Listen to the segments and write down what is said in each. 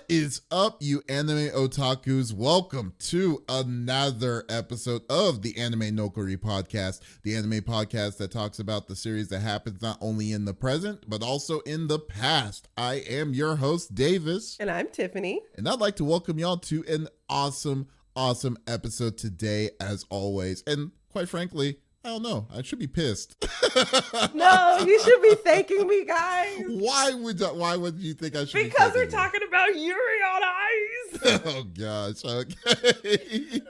is up, you anime otakus? Welcome to another episode of the Anime Nokori podcast, the anime podcast that talks about the series that happens not only in the present, but also in the past. I am your host, Davis. And I'm Tiffany. And I'd like to welcome y'all to an awesome episode today, as always. And quite frankly, I don't know. I should be pissed. No, you should be thanking me, guys. Why would you think I should be? Because we're talking about Yuri on Ice. Oh gosh. Okay.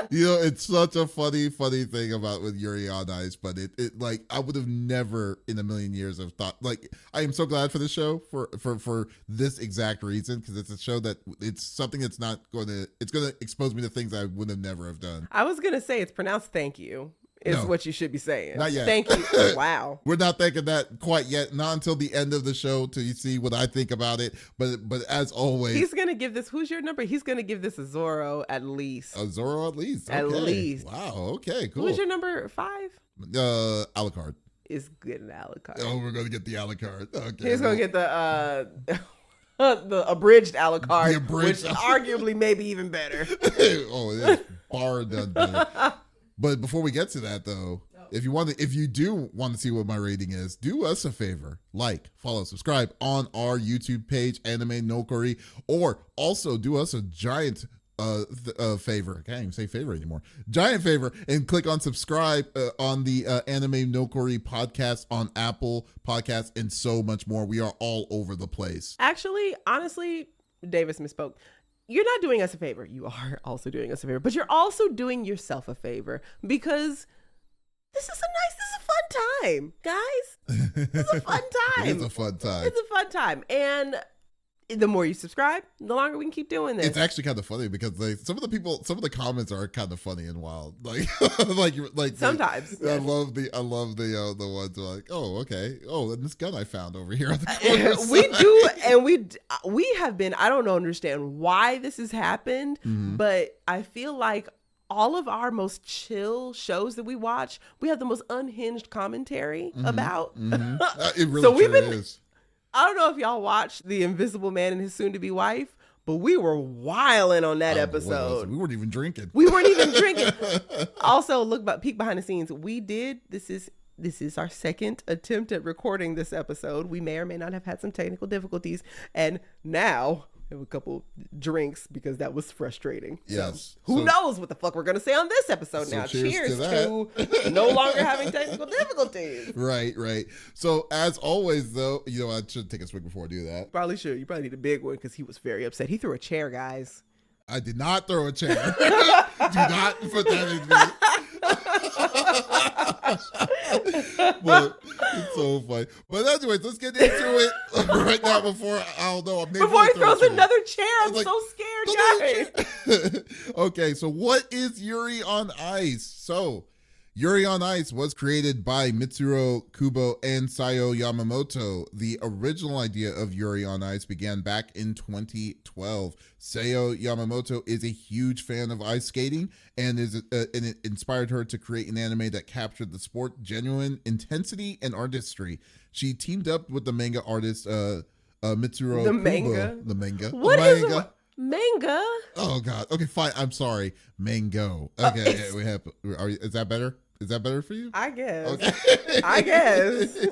It's such a funny thing about with Yuri on Ice, but it like I would have never in a million years have thought. Like, I am so glad for the show for this exact reason, because it's a show that it's something that's gonna expose me to things I would have never have done. I was gonna say it's pronounced thank you. Is what you should be saying. Not yet. Thank you. Wow. We're not thinking that quite yet. Not until the end of the show till you see what I think about it. But as always, he's gonna give this. Who's your number? He's gonna give this a Zoro at least. A Zoro at least. At least. Wow. Okay. Cool. Who's your number 5? Alucard. Is good in Alucard. Oh, we're gonna get the Alucard. Okay. He's gonna get the the abridged Alucard, which arguably maybe even better. Oh, it is far done better. But before we get to that, though, if you do want to see what my rating is, do us a favor. Like, follow, subscribe on our YouTube page, Anime Nokori, or also do us a giant favor. I can't even say favor anymore. Giant favor, and click on subscribe on the Anime Nokori podcast on Apple Podcasts and so much more. We are all over the place. Actually, honestly, Davis misspoke. You're not doing us a favor. You are also doing us a favor, but you're also doing yourself a favor, because this is a fun time, guys. This is a fun time. It's a fun time. It's a fun time. And the more you subscribe, the longer we can keep doing this. It's actually kind of funny because some of the comments are kind of funny and wild. Like Sometimes. I love the ones like, oh, okay. Oh, and this gun I found over here on the corner. We do, and we have been, I don't understand why this has happened, but I feel like all of our most chill shows that we watch, we have the most unhinged commentary about. It really is. I don't know if y'all watched The Invisible Man and His Soon-to-Be Wife, but we were wilding on that episode. We weren't even drinking. Also, peek behind the scenes. This is our second attempt at recording this episode. We may or may not have had some technical difficulties, and now we have a couple drinks because that was frustrating. Yes. So, who knows what the fuck we're going to say on this episode now. Cheers to no longer having technical difficulties. Right. So as always, though, I should take a swig before I do that. Probably should. You probably need a big one because he was very upset. He threw a chair, guys. I did not throw a chair. Do not put that in me. But it's so funny. But anyways, let's get into it right now before before he throws another chair. I'm so scared, guys. Okay, so what is Yuri on Ice? So Yuri on Ice was created by Mitsuru Kubo and Sayo Yamamoto. The original idea of Yuri on Ice began back in 2012. Sayo Yamamoto is a huge fan of ice skating and it inspired her to create an anime that captured the sport, genuine intensity, and artistry. She teamed up with the manga artist Mitsuru Kubo. The manga. What is manga? Oh God. Okay, fine. I'm sorry. Mango. Okay, is that better? Is that better for you? I guess. Okay. I guess.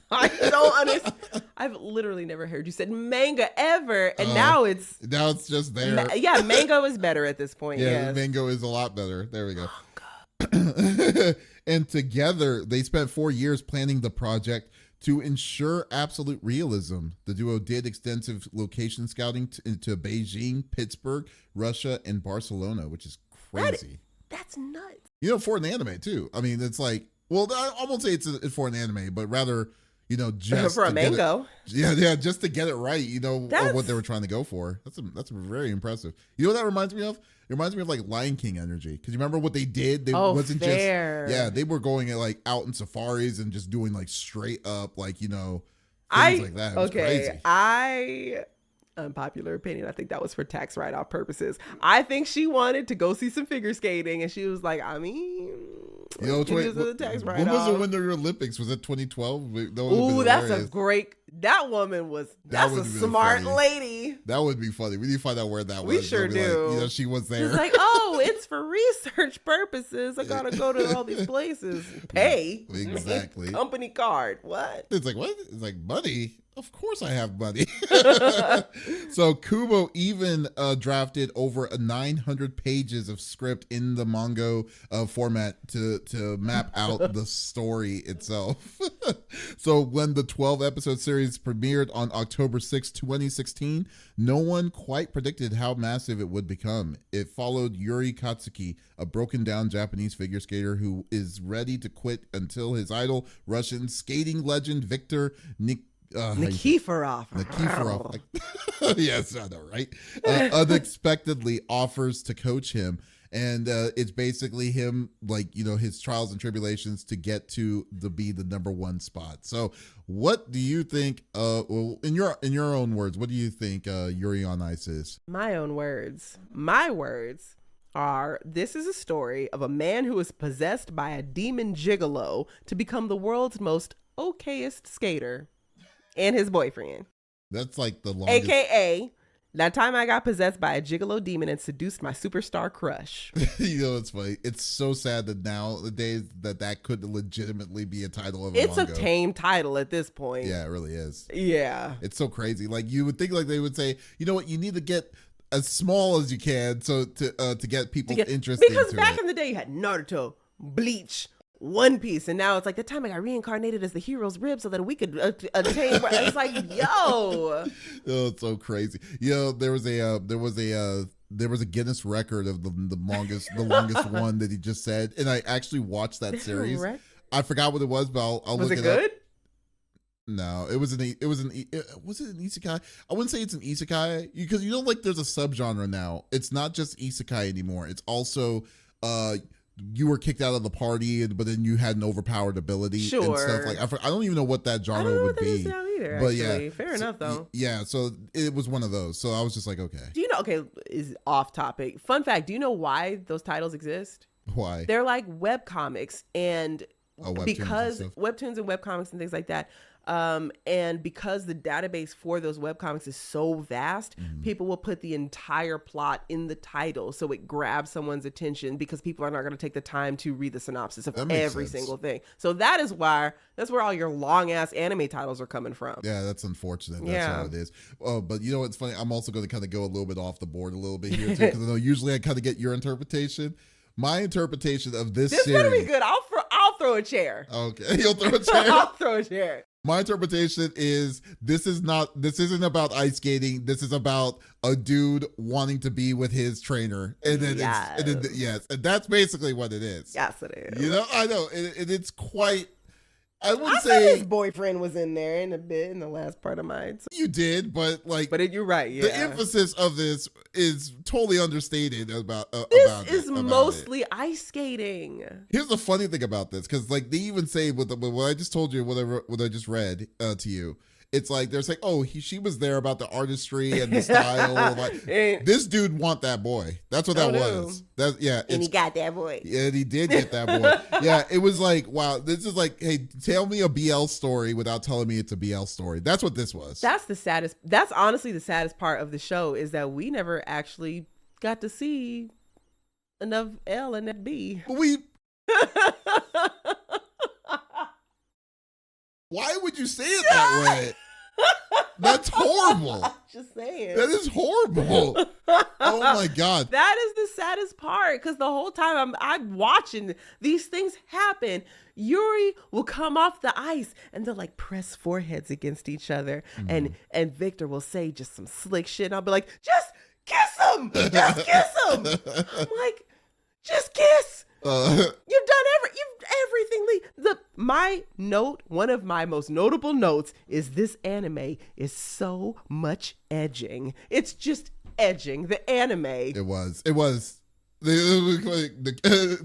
I don't understand. I've literally never heard you said manga ever, and now it's just there. Yeah, mango is better at this point. Yeah, yes. Mango is a lot better. There we go. Oh, God. And together, they spent 4 years planning the project to ensure absolute realism. The duo did extensive location scouting into Beijing, Pittsburgh, Russia, and Barcelona, which is crazy. That's nuts. For an anime too. I mean, it's like, well, I won't say it's for an anime, but rather, just for a mango. Just to get it right, of what they were trying to go for. That's very impressive. You know what that reminds me of? It reminds me of like Lion King energy. Because you remember what they did? They wasn't fair. They were going like out in safaris and just doing like straight up like, things like that. It was crazy. Unpopular opinion, I think that was for tax write-off purposes. I think she wanted to go see some figure skating, and she was like, I mean, when was the Winter Olympics? Was it 2012? Ooh, that's a great That woman was, That that's would a be smart funny. lady. That would be funny. We need to find out where that We was. sure They'll be do. Like, she was there. It's like, oh, it's for research purposes. I gotta go to all these places. Pay. Exactly. Company card. What? It's like, what? It's like, money? Of course I have money. So Kubo even drafted over 900 pages of script in the manga format to map out the story itself. So when the 12 episode series premiered on October 6, 2016, no one quite predicted how massive it would become. It followed Yuri Katsuki, a broken down Japanese figure skater who is ready to quit until his idol, Russian skating legend Viktor Nikiforov. Yes, I know, right? Unexpectedly offers to coach him. And it's basically him, like, his trials and tribulations to get to be the number one spot. So what do you think, well, in your own words, what do you think Yuri on Ice is? My own words. My words are, this is a story of a man who is possessed by a demon gigolo to become the world's most okayest skater and his boyfriend. That's like the longest. AKA, that time I got possessed by a gigolo demon and seduced my superstar crush. It's funny. It's so sad that nowadays that could legitimately be a title of a It's manga. a tame title at this point. Yeah, it really is. Yeah. It's so crazy. Like, you would think like they would say, you know what, you need to get as small as you can so to get people's interest because into back it. in the day you had Naruto, Bleach, One Piece, and now it's like the time I got reincarnated as the hero's rib so that we could attain. It's like, yo, Oh, it's so crazy. There was a Guinness record of the longest one that he just said, and I actually watched that series. I forgot what it was, but I'll was look it it good? up. No, was it an isekai? I wouldn't say it's an isekai because there's a subgenre now. It's not just isekai anymore. It's also you were kicked out of the party, but then you had an overpowered ability and stuff like. I don't even know what that genre would be. Either, but actually. Fair enough though. Yeah, so it was one of those. So I was just like, okay. Do you know? Okay, is off topic. Fun fact: do you know why those titles exist? Why? They're like web comics, and because and webtoons and web comics and things like that. And because the database for those webcomics is so vast, people will put the entire plot in the title so it grabs someone's attention because people are not going to take the time to read the synopsis of every single thing. So that's where all your long ass anime titles are coming from. Yeah, that's unfortunate. That's how it is. But it's funny. I'm also going to kind of go a little bit off the board a little bit here too, because I know usually I kind of get your interpretation. My interpretation of this series. This better be good. I'll throw a chair. Okay, you'll throw a chair. I'll throw a chair. My interpretation is this isn't about ice skating. This is about a dude wanting to be with his trainer. And then yes. And that's basically what it is. Yes, it is. I know. And it's quite, I wouldn't said say his boyfriend was in there in a bit in the last part of mine. So. You did, but you're right. Yeah. The emphasis of this is totally understated about this is about mostly ice skating. Here's the funny thing about this, because they even say with what I just told you, what I just read to you. It's like they're saying, oh, she was there about the artistry and the style. This dude want that boy. That's what that was. And he got that boy. Yeah, he did get that boy. Yeah, it was like, wow, this is like, hey, tell me a BL story without telling me it's a BL story. That's what this was. That's honestly the saddest part of the show is that we never actually got to see enough L and B. Why would you say it that way? That's horrible. Just saying. That is horrible. Oh my God. That is the saddest part because the whole time I'm watching these things happen. Yuri will come off the ice and they'll like press foreheads against each other. And Victor will say just some slick shit. And I'll be like, just kiss him. Just kiss him. I'm like, just kiss. You've done everything. One of my most notable notes is this anime is so much edging. It's just edging. The anime. It was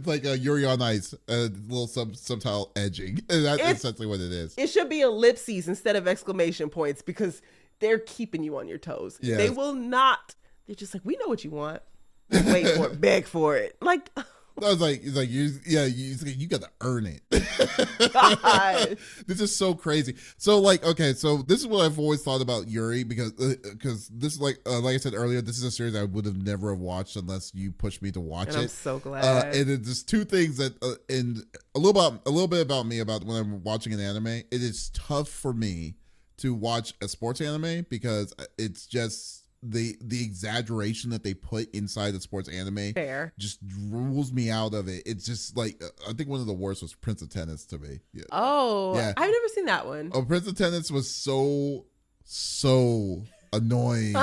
like a Yuri on Ice, a little subtitle edging. That's essentially what it is. It should be ellipses instead of exclamation points because they're keeping you on your toes. Yes. They will not. They're just like, we know what you want. Wait for it. Beg for it. Like, I was like, he's like, you got to earn it. God. This is so crazy. So like, okay, so this is what I've always thought about Yuri because this is like I said earlier, this is a series I would have never have watched unless you pushed me to watch And it. I'm so glad. And it's just two things that, and a little bit about me about when I'm watching an anime. It is tough for me to watch a sports anime because it's just the exaggeration that they put inside the sports anime Fair. just rules me out of it. It's just like I think one of the worst was Prince of Tennis to me. Yeah. Oh, Yeah. I've never seen that one. Oh, Prince of Tennis was so annoying.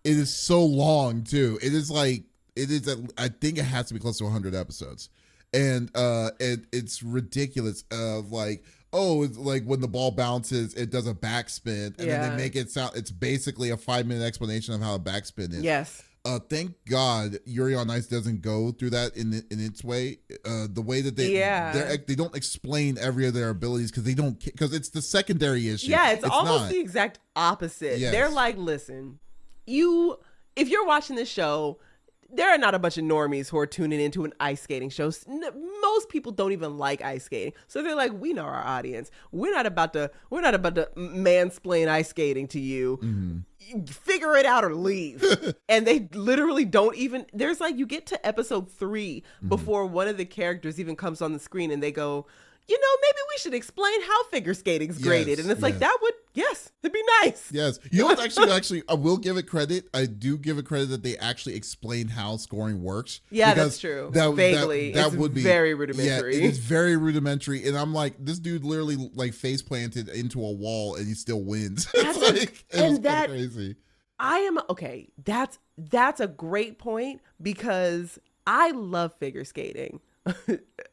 It is so long too. It is like I think it has to be close to 100 episodes, and it's ridiculous. Like, oh, it's like when the ball bounces, it does a backspin, and then they make it sound. It's basically a 5-minute explanation of how a backspin is. Yes. Thank God Yuri on Ice doesn't go through that in its way. The way that they don't explain every of their abilities because it's the secondary issue. Yeah, it's almost the exact opposite. Yes. They're like, listen, if you're watching this show, there are not a bunch of normies who are tuning into an ice skating show. Most people don't even like ice skating, so they're like, we know our audience. We're not about to mansplain ice skating to you. Mm-hmm. Figure it out or leave. And they literally don't even. There's like, you get to episode 3 before one of the characters even comes on the screen, and they go, maybe we should explain how figure skating's graded. And it's like, it'd be nice. Yes. You know what's actually, I will give it credit. I do give it credit that they actually explain how scoring works. Yeah, that's true. Vaguely. That would be very rudimentary. Yeah, it is very rudimentary. And I'm like, this dude literally like face planted into a wall and he still wins. It's crazy. That's a great point because I love figure skating.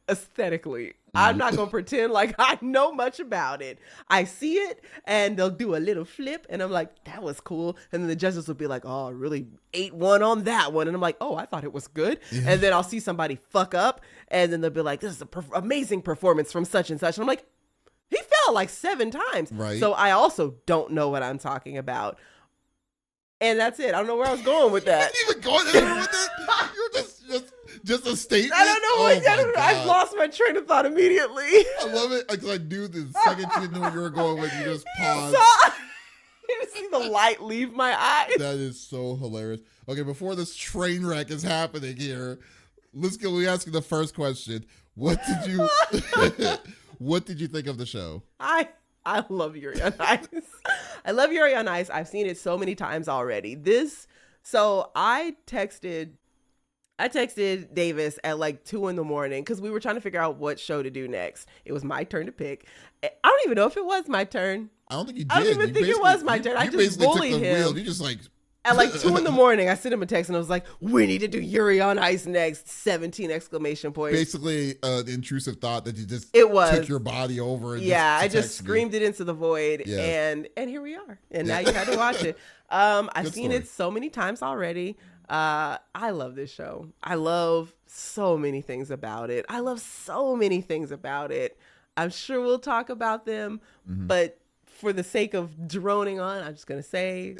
Aesthetically, I'm not gonna pretend like I know much about it. I see it and they'll do a little flip and I'm like, that was cool, and then the judges will be like, oh, really 8-1 on that one, and I'm like, oh, I thought it was good. And then I'll see somebody fuck up and then they'll be like, this is an amazing performance from such and such, and I'm like, he fell like 7 times, right? So I also don't know what I'm talking about. And that's it. I don't know where I was going with that. You didn't even go anywhere with it. You're just a statement. I don't know. I lost my train of thought immediately. I love it because I knew the second you knew where you were going with, you just paused. You just see the light leave my eyes. That is so hilarious. Okay, before this train wreck is happening here, let's go. We ask you the first question. What did you think of the show? I love Yuri on Ice. I love Yuri on Ice. I've seen it so many times already. So I texted Davis at like 2 a.m. because we were trying to figure out what show to do next. It was my turn to pick. I don't even know if it was my turn. I don't think you did. I don't even think it was my turn. I just bullied him. You just like... At like 2 a.m, I sent him a text and I was like, we need to do Yuri on Ice next. 17 exclamation points. Basically, the intrusive thought that you just took your body over. And I just screamed it into the void. Yes. And here we are. And now you had to watch it. I've seen it so many times already. I love this show. I love so many things about it. I'm sure we'll talk about them, but for the sake of droning on, I'm just going to say...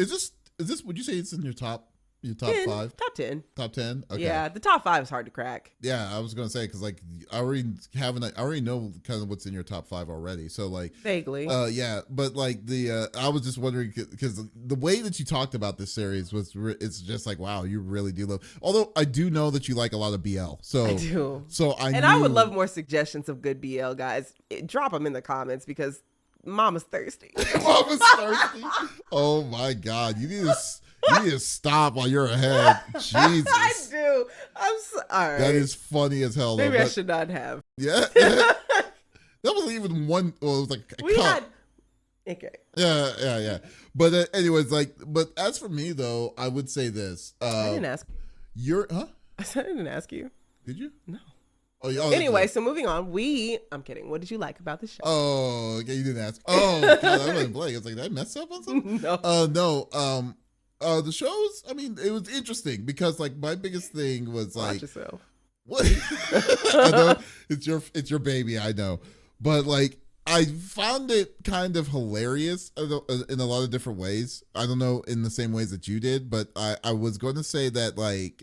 Is this, would you say it's in your top 5? Top 10. Top 10? Okay. Yeah, the top 5 is hard to crack. Yeah, I was going to say, because like, I already know kind of what's in your top 5 already. So like... Vaguely. Yeah, but like I was just wondering, because the way that you talked about this series it's just like, wow, you really do love... Although I do know that you like a lot of BL. So I do. So I would love more suggestions of good BL, guys. Drop them in the comments because... Mama's thirsty. Mama's thirsty. Oh my God! You need to stop while you're ahead. Jesus. I do. I'm sorry. That is funny as hell. Maybe I should not have. Yeah. That wasn't even one. Well, it was like a cup. Okay. Yeah. But anyways, but as for me though, I would say this. I didn't ask. I said I didn't ask you. Did you? No. Anyway, so moving on. I'm kidding. What did you like about the show? Oh, okay, you didn't ask. Oh, God, I wasn't blank. I was like, did I mess up on something? No. No. The shows, I mean, it was interesting because like my biggest thing was like... Watch yourself. What? I know, it's your baby, I know. But like, I found it kind of hilarious in a lot of different ways. I don't know in the same ways that you did, but I was going to say that like...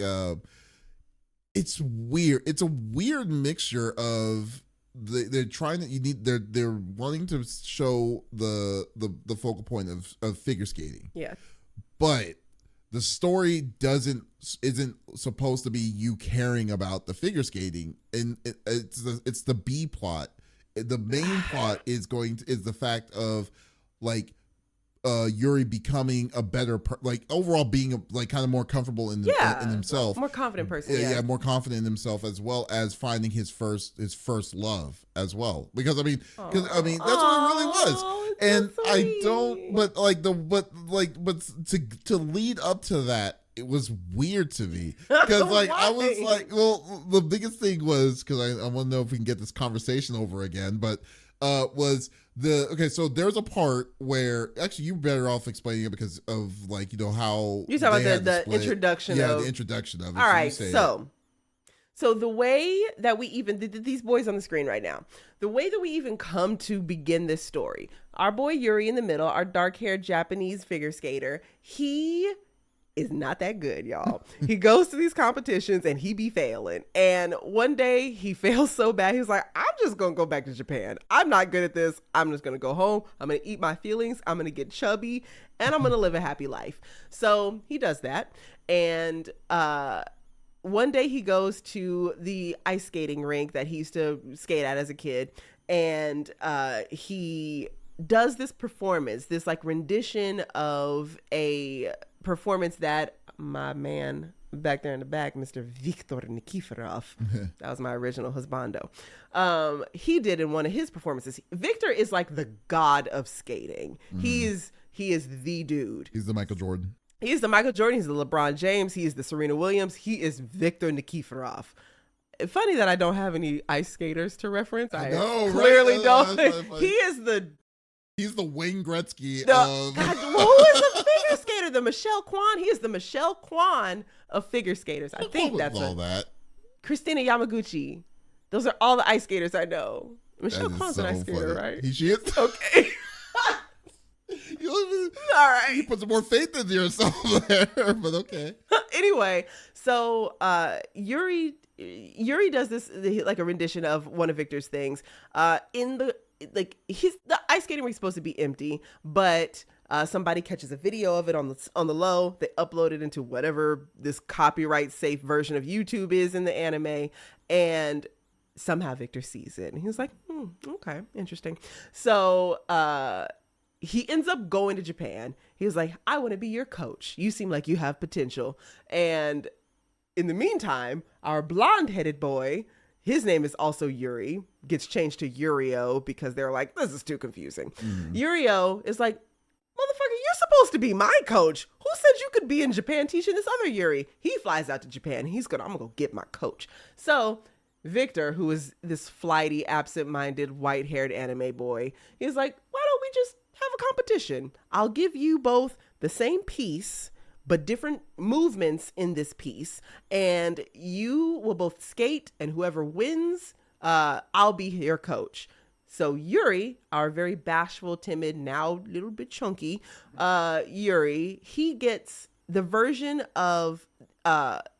it's weird. It's a weird mixture of they're trying to they're wanting to show the focal point of figure skating. Yeah. But the story isn't supposed to be you caring about the figure skating, and it's the B plot. The main plot is the fact of like Yuri becoming a better overall being kind of more comfortable in himself, more confident person. Yeah, more confident in himself, as well as finding his first love as well. Because I mean that's what it really was. And so I don't, but to lead up to that, it was weird to me because I was like, well, the biggest thing was because I want to know if we can get this conversation over again, but was so there's a part where actually you're better off explaining it because of how you're talking about the introduction the introduction of it. All right, so the way that we even these boys on the screen right now, the way that we even come to begin this story, our boy Yuri in the middle, our dark-haired Japanese figure skater, he is not that good, y'all. He goes to these competitions and he be failing. And one day he fails so bad, he's like, I'm just going to go back to Japan. I'm not good at this. I'm just going to go home. I'm going to eat my feelings. I'm going to get chubby and I'm going to live a happy life. So he does that. And one day he goes to the ice skating rink that he used to skate at as a kid. And he does this performance, this rendition of a performance that my man back there in the back, Mr. Viktor Nikiforov, that was my original husbando, he did in one of his performances. Victor is like the god of skating. He is the dude. He's the Michael Jordan. He's the Michael Jordan. He's the LeBron James. He is the Serena Williams. He is Viktor Nikiforov. Funny that I don't have any ice skaters to reference. I clearly don't. He's the Wayne Gretzky of... God, who is a figure skater? The Michelle Kwan. He is the Michelle Kwan of figure skaters. I think that's all that. Christina Yamaguchi. Those are all the ice skaters I know. Michelle Kwan's an ice skater, right? She is? Okay. All right. You put some more faith in yourself there, but okay. Anyway, so Yuri does this a rendition of one of Victor's things. The ice skating rink is supposed to be empty, but somebody catches a video of it on the low. They upload it into whatever this copyright safe version of YouTube is in the anime, and somehow Victor sees it, and he's like, okay, interesting. So he ends up going to Japan. He was like, I want to be your coach. You seem like you have potential. And in the meantime, our blonde-headed boy, his name is also Yuri, gets changed to Yurio because they're like, this is too confusing. Yurio is like, motherfucker, you're supposed to be my coach. Who said you could be in Japan teaching this other Yuri? He flies out to Japan. I'm going to go get my coach. So Victor, who is this flighty, absent-minded, white-haired anime boy, he's like, why don't we just have a competition? I'll give you both the same piece, but different movements in this piece, and you will both skate, and whoever wins, I'll be your coach. So Yuri, our very bashful, timid, now a little bit chunky Yuri, he gets the version of,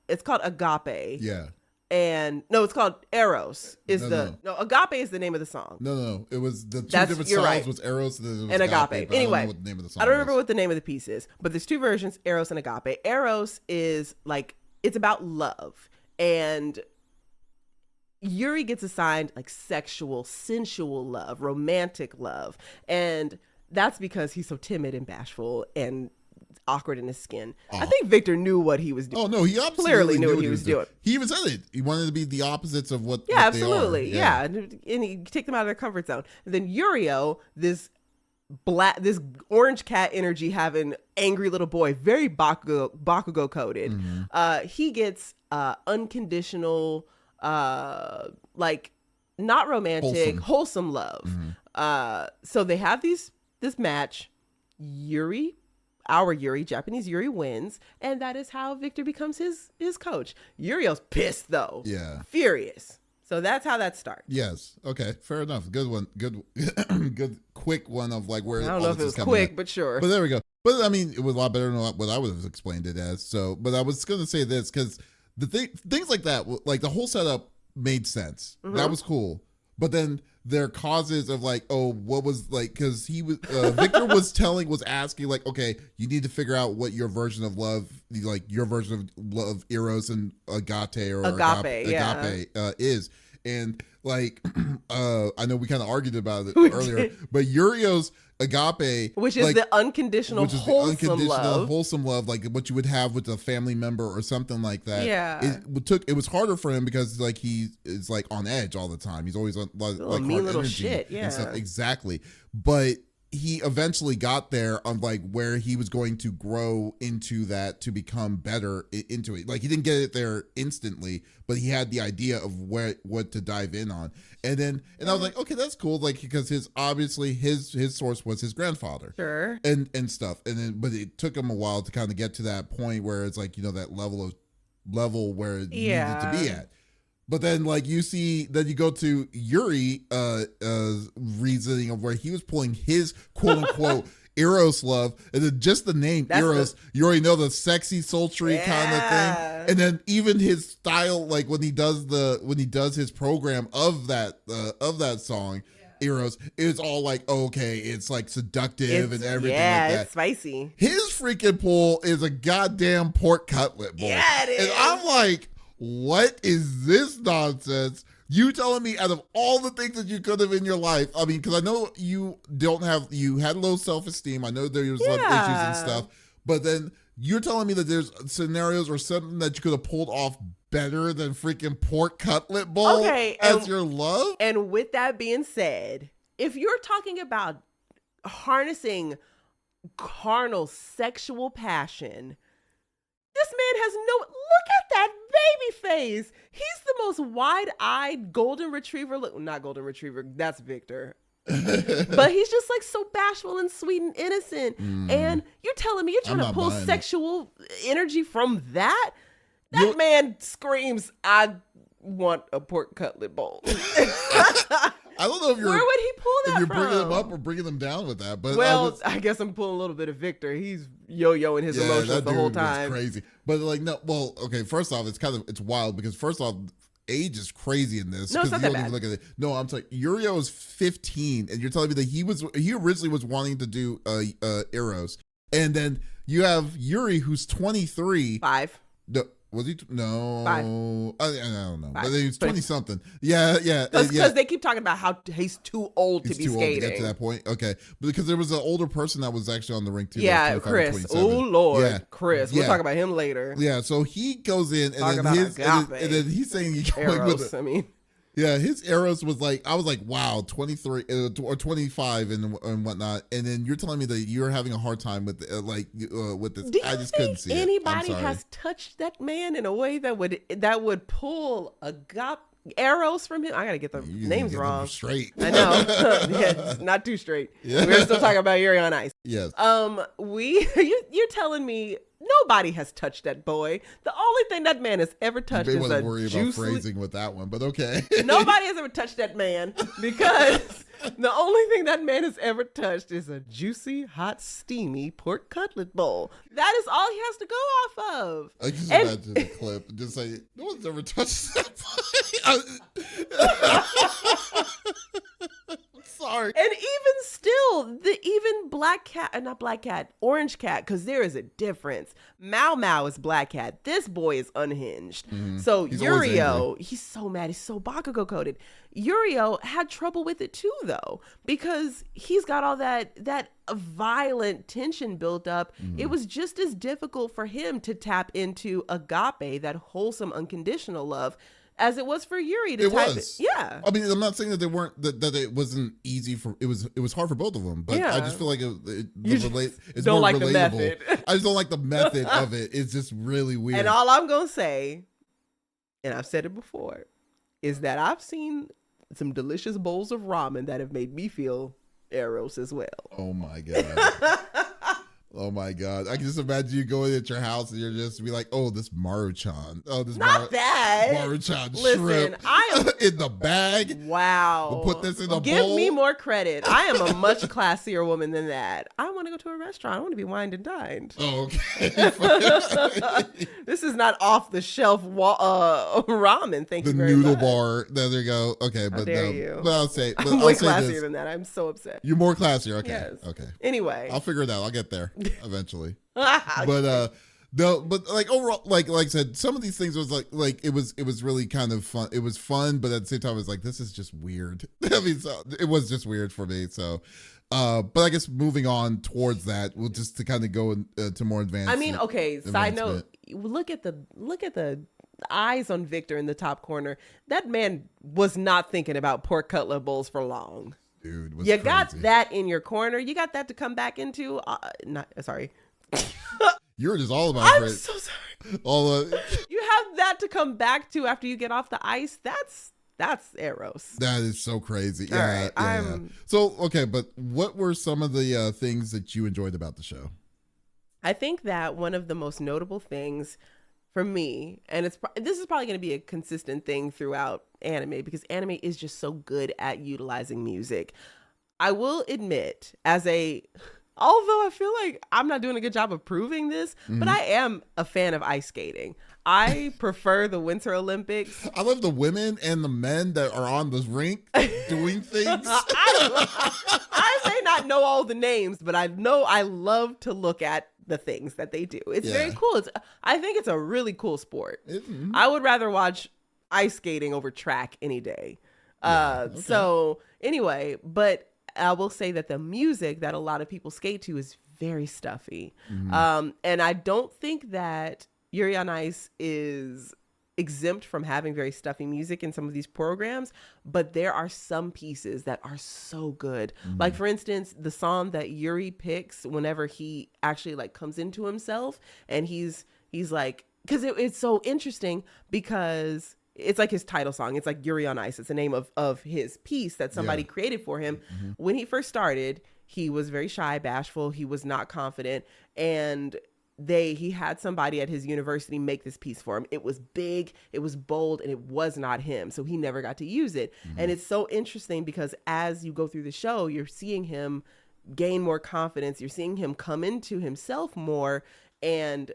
it's called Agape. Yeah. And no, it's called Eros. Agape is the name of the song. No. It was the two different songs. Right. Was Eros and Agape. Anyway, I don't know what the name of the song I don't remember what the name of the piece is, but there's two versions, Eros and Agape. Eros is it's about love, and Yuri gets assigned sexual, sensual love, romantic love, and that's because he's so timid and bashful and awkward in his skin. I think Victor knew what he was doing. Oh no, he absolutely clearly knew what he was doing. He even said it. He wanted to be the opposites of what. Yeah, what absolutely. They are. Yeah, and he take them out of their comfort zone. And then Yurio, this orange cat energy having angry little boy, very Bakugo coded. He gets unconditional, not romantic, wholesome love. So they have this match. Our Yuri, Japanese Yuri, wins, and that is how Victor becomes his coach. Yurio's pissed though. Yeah. Furious. So that's how that starts. Yes. Okay. Fair enough. Good one. Good quick one of where I don't know if it was quick, but sure. But there we go. But I mean, it was a lot better than what I would have explained it as. So, but I was going to say this because things like that, like the whole setup made sense. Mm-hmm. That was cool. But then their causes of like, oh, what was like, because he was Victor was asking like, okay, you need to figure out what your version of love, like your version of love, eros and agape is. And like, I know we kind of argued about it earlier, but Yurio's agape, which is the unconditional, wholesome love, like what you would have with a family member or something like that. Yeah, it was harder for him because like he is like on edge all the time. He's always on like mean little energy shit. Yeah, and stuff. Exactly. But he eventually got there on like where he was going to grow into that to become better into it. Like he didn't get it there instantly, but he had the idea of what to dive in on. And I was like, okay, that's cool. Like, because his source was his grandfather. Sure. And stuff. But it took him a while to kind of get to that point where it's like, that level where it needed to be at. But then, like, you go to Yuri reasoning of where he was pulling his quote-unquote Eros love, and then just the name Eros, you already know the sexy, sultry kind of thing. And then even his style, like when he does his program of that song, Eros, it's all like, okay, it's like seductive and everything like that. It's spicy. His freaking pull is a goddamn pork cutlet bowl. Yeah, it is. And I'm like, what is this nonsense? You telling me out of all the things that you could have in your life, I mean, because I know you had low self-esteem. I know there was some issues and stuff, but then you're telling me that there's scenarios or something that you could have pulled off better than freaking pork cutlet bowl as your love? And with that being said, if you're talking about harnessing carnal sexual passion, this man has look at that baby face. He's the most wide-eyed golden retriever. Not golden retriever. That's Victor. But he's just like so bashful and sweet and innocent. And you're telling me you're trying to pull sexual energy from that? That man screams, I want a pork cutlet bowl. I don't know if where would he pull that if you're from? bringing them up or bringing them down with that. But I guess I'm pulling a little bit of Victor. He's yo-yoing his emotions the whole time. Was crazy. But like, no, well, okay, first off, it's wild because first off, age is crazy in this. No, it's not that bad. Even look at it. No, I'm telling you, Yurio is 15, and you're telling me that he originally was wanting to do Eros. And then you have Yuri, who's 23. 5. No, was he? No. 5. I don't know. 5. But he was 20-something. Yeah. Because they keep talking about how he's too old to be skating. Old to get to that point. Okay. Because there was an older person that was actually on the rink too. Yeah, Chris. Oh, Lord. Yeah. Chris. We'll talk about him later. Yeah, so he goes in and then he's saying he's going Eros, with it. Yeah, his Eros was like, I was like, wow, 23 or 25 and whatnot. And then you're telling me that you're having a hard time with with this. I just couldn't see anybody has touched that man in a way that would pull a Eros from him? I gotta get the names wrong. Straight. I know. Yeah, not too straight. Yeah. We're still talking about Yuri on Ice. Yes. You're telling me nobody has touched that boy. The only thing that man has ever touched is a worry about phrasing with that one, but okay. Nobody has ever touched that man because the only thing that man has ever touched is a juicy, hot, steamy pork cutlet bowl. That is all he has to go off of. I just imagine the clip and just say, no one's ever touched that boy. Sorry. And even still, orange cat, because there is a difference. Mau Mau is black cat. This boy is unhinged. So Yurio, he's so mad. He's so Bakugo coded. Yurio had trouble with it too, though, because he's got all that violent tension built up. It was just as difficult for him to tap into agape, that wholesome, unconditional love, as it was for Yuri to type it. Yeah. I mean, I'm not saying that they weren't that it wasn't easy for it was hard for both of them, but I just feel like it's don't more like relatable. The method. I just don't like the method of it. It's just really weird. And all I'm gonna say, and I've said it before, is that I've seen some delicious bowls of ramen that have made me feel Eros as well. Oh my god. Oh my god! I can just imagine you going at your house and you're just be like, "Oh, this Maruchan. Oh, this Not that. Maruchan Listen, shrimp. I am in the bag. wow. We'll put this in a Give bowl. me more credit. I am a much classier woman than that. I want to go to a restaurant. I want to be wined and dined. Oh, okay. This is not off the shelf ramen. Thank The you very noodle much. bar. There you go. Okay, How but dare you? But I'll say, but I'm I'll way say classier this. than that. I'm so upset. You're more classier. Okay. Yes. Okay. Anyway. I'll figure it out. I'll get there eventually. But no, but like overall, like I said, some of these things was like it was really kind of fun. It was fun, but at the same time, it was like, this is just weird. I mean, so it was just weird for me. So, but I guess moving on towards that, we'll just to kind of go to more advanced. I mean, okay. Side note: look at the eyes on Victor in the top corner. That man was not thinking about pork cutlet bowls for long. Dude, you got that in your corner. You got that to come back into. Sorry. You're just all about. I'm so sorry. You have that to come back to after you get off the ice. That's Eros. That is so crazy. All Yeah, right, yeah. So okay, but what were some of the things that you enjoyed about the show? I think that one of the most notable things for me, and this is probably going to be a consistent thing throughout anime, because anime is just so good at utilizing music. I will admit, although I feel like I'm not doing a good job of proving this, but I am a fan of ice skating. I prefer the Winter Olympics. I love the women and the men that are on the rink doing things. I may not know all the names, but I know I love to look at the things that they do. It's very cool. I think it's a really cool sport. I would rather watch ice skating over track any day. So anyway, but I will say that the music that a lot of people skate to is very stuffy. And I don't think that Yuri on Ice is exempt from having very stuffy music in some of these programs, but there are some pieces that are so good. Like, for instance, the song that Yuri picks whenever he actually like comes into himself, and he's like, because it's so interesting because it's like his title song. It's like Yuri on Ice. It's the name of his piece that somebody created for him. When he first started, he was very shy, bashful. He was not confident. And he had somebody at his university make this piece for him. It was big, it was bold, and it was not him. So he never got to use it. And it's so interesting because as you go through the show, you're seeing him gain more confidence. You're seeing him come into himself more, and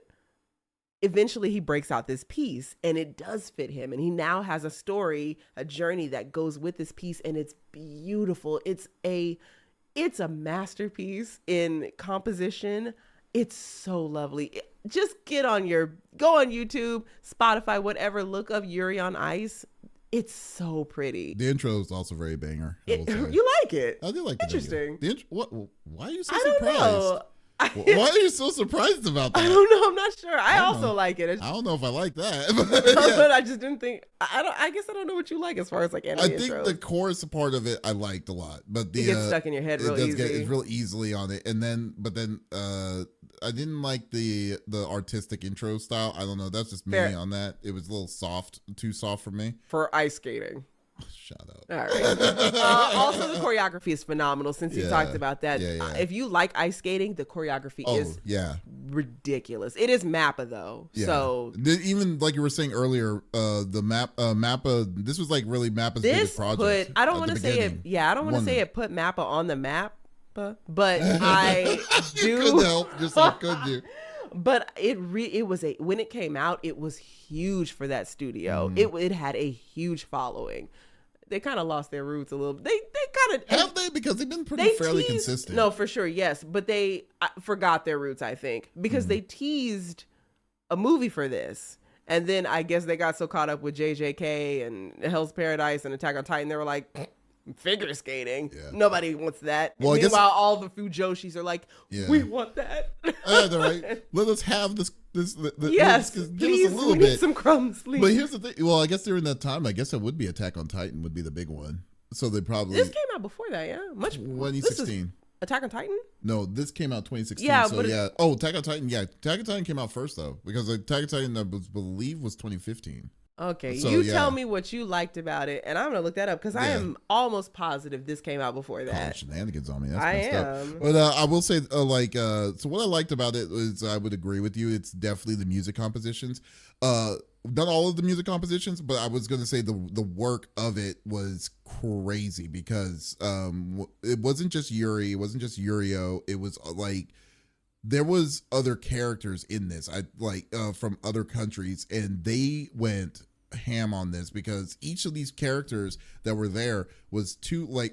eventually he breaks out this piece and it does fit him. And he now has a story, a journey that goes with this piece, and it's beautiful. It's a masterpiece in composition. It's so lovely. Just go on YouTube, Spotify, whatever, look up Yuri on Ice. It's so pretty. The intro is also very banger. You like it? I do like it. Interesting. The intro, what? Why are you so I surprised? don't know. Why are you so surprised about that? I don't know. I'm not sure. I also like it. I don't know if I like that. But I just didn't think. I guess I don't know what you like as far as like anime I think intros. the chorus part of it I liked a lot, but it gets stuck in your head real easy. It's real easily on it, and then I didn't like the artistic intro style. I don't know. That's just me on that. It was a little soft, too soft for me. For ice skating. Shut up. All right. Also, the choreography is phenomenal. Since you talked about that, if you like ice skating, the choreography is ridiculous. It is Mappa though, so even like you were saying earlier, the Mappa. This was like really Mappa's biggest project. I don't want to say it. Yeah, I don't want to say it put Mappa on the map, but I do. You couldn't help yourself, could you? But it was when it came out, it was huge for that studio. It had a huge following. They kind of lost their roots a little. They kind of have they, because they've been fairly consistent. No, for sure, yes, but they forgot their roots, I think, because they teased a movie for this, and then I guess they got so caught up with JJK and Hell's Paradise and Attack on Titan, they were like, figure skating. Nobody wants that. Well, meanwhile, all the Fujoshis are like, we want that. Right. Let us have this. Yes, give please, us a little we bit. need some crumbs, please. But here's the thing. Well, I guess during that time, I guess it would be Attack on Titan would be the big one. So they probably this came out before that, 2016. Attack on Titan? No, this came out 2016. Yeah, so but Oh, Attack on Titan. Yeah, Attack on Titan came out first though, because Attack on Titan I believe was 2015. Okay, So, you yeah. tell me what you liked about it, and I'm gonna look that up because I Yeah. am almost positive this came out before Calling that. shenanigans on me. That's I messed up. am. But I will say, so what I liked about it is I would agree with you. It's definitely the music compositions. Not all of the music compositions, but I was going to say the work of it was crazy because it wasn't just Yuri, it wasn't just Yurio. It was like there was other characters in this. I like from other countries, and they went ham on this because each of these characters that were there was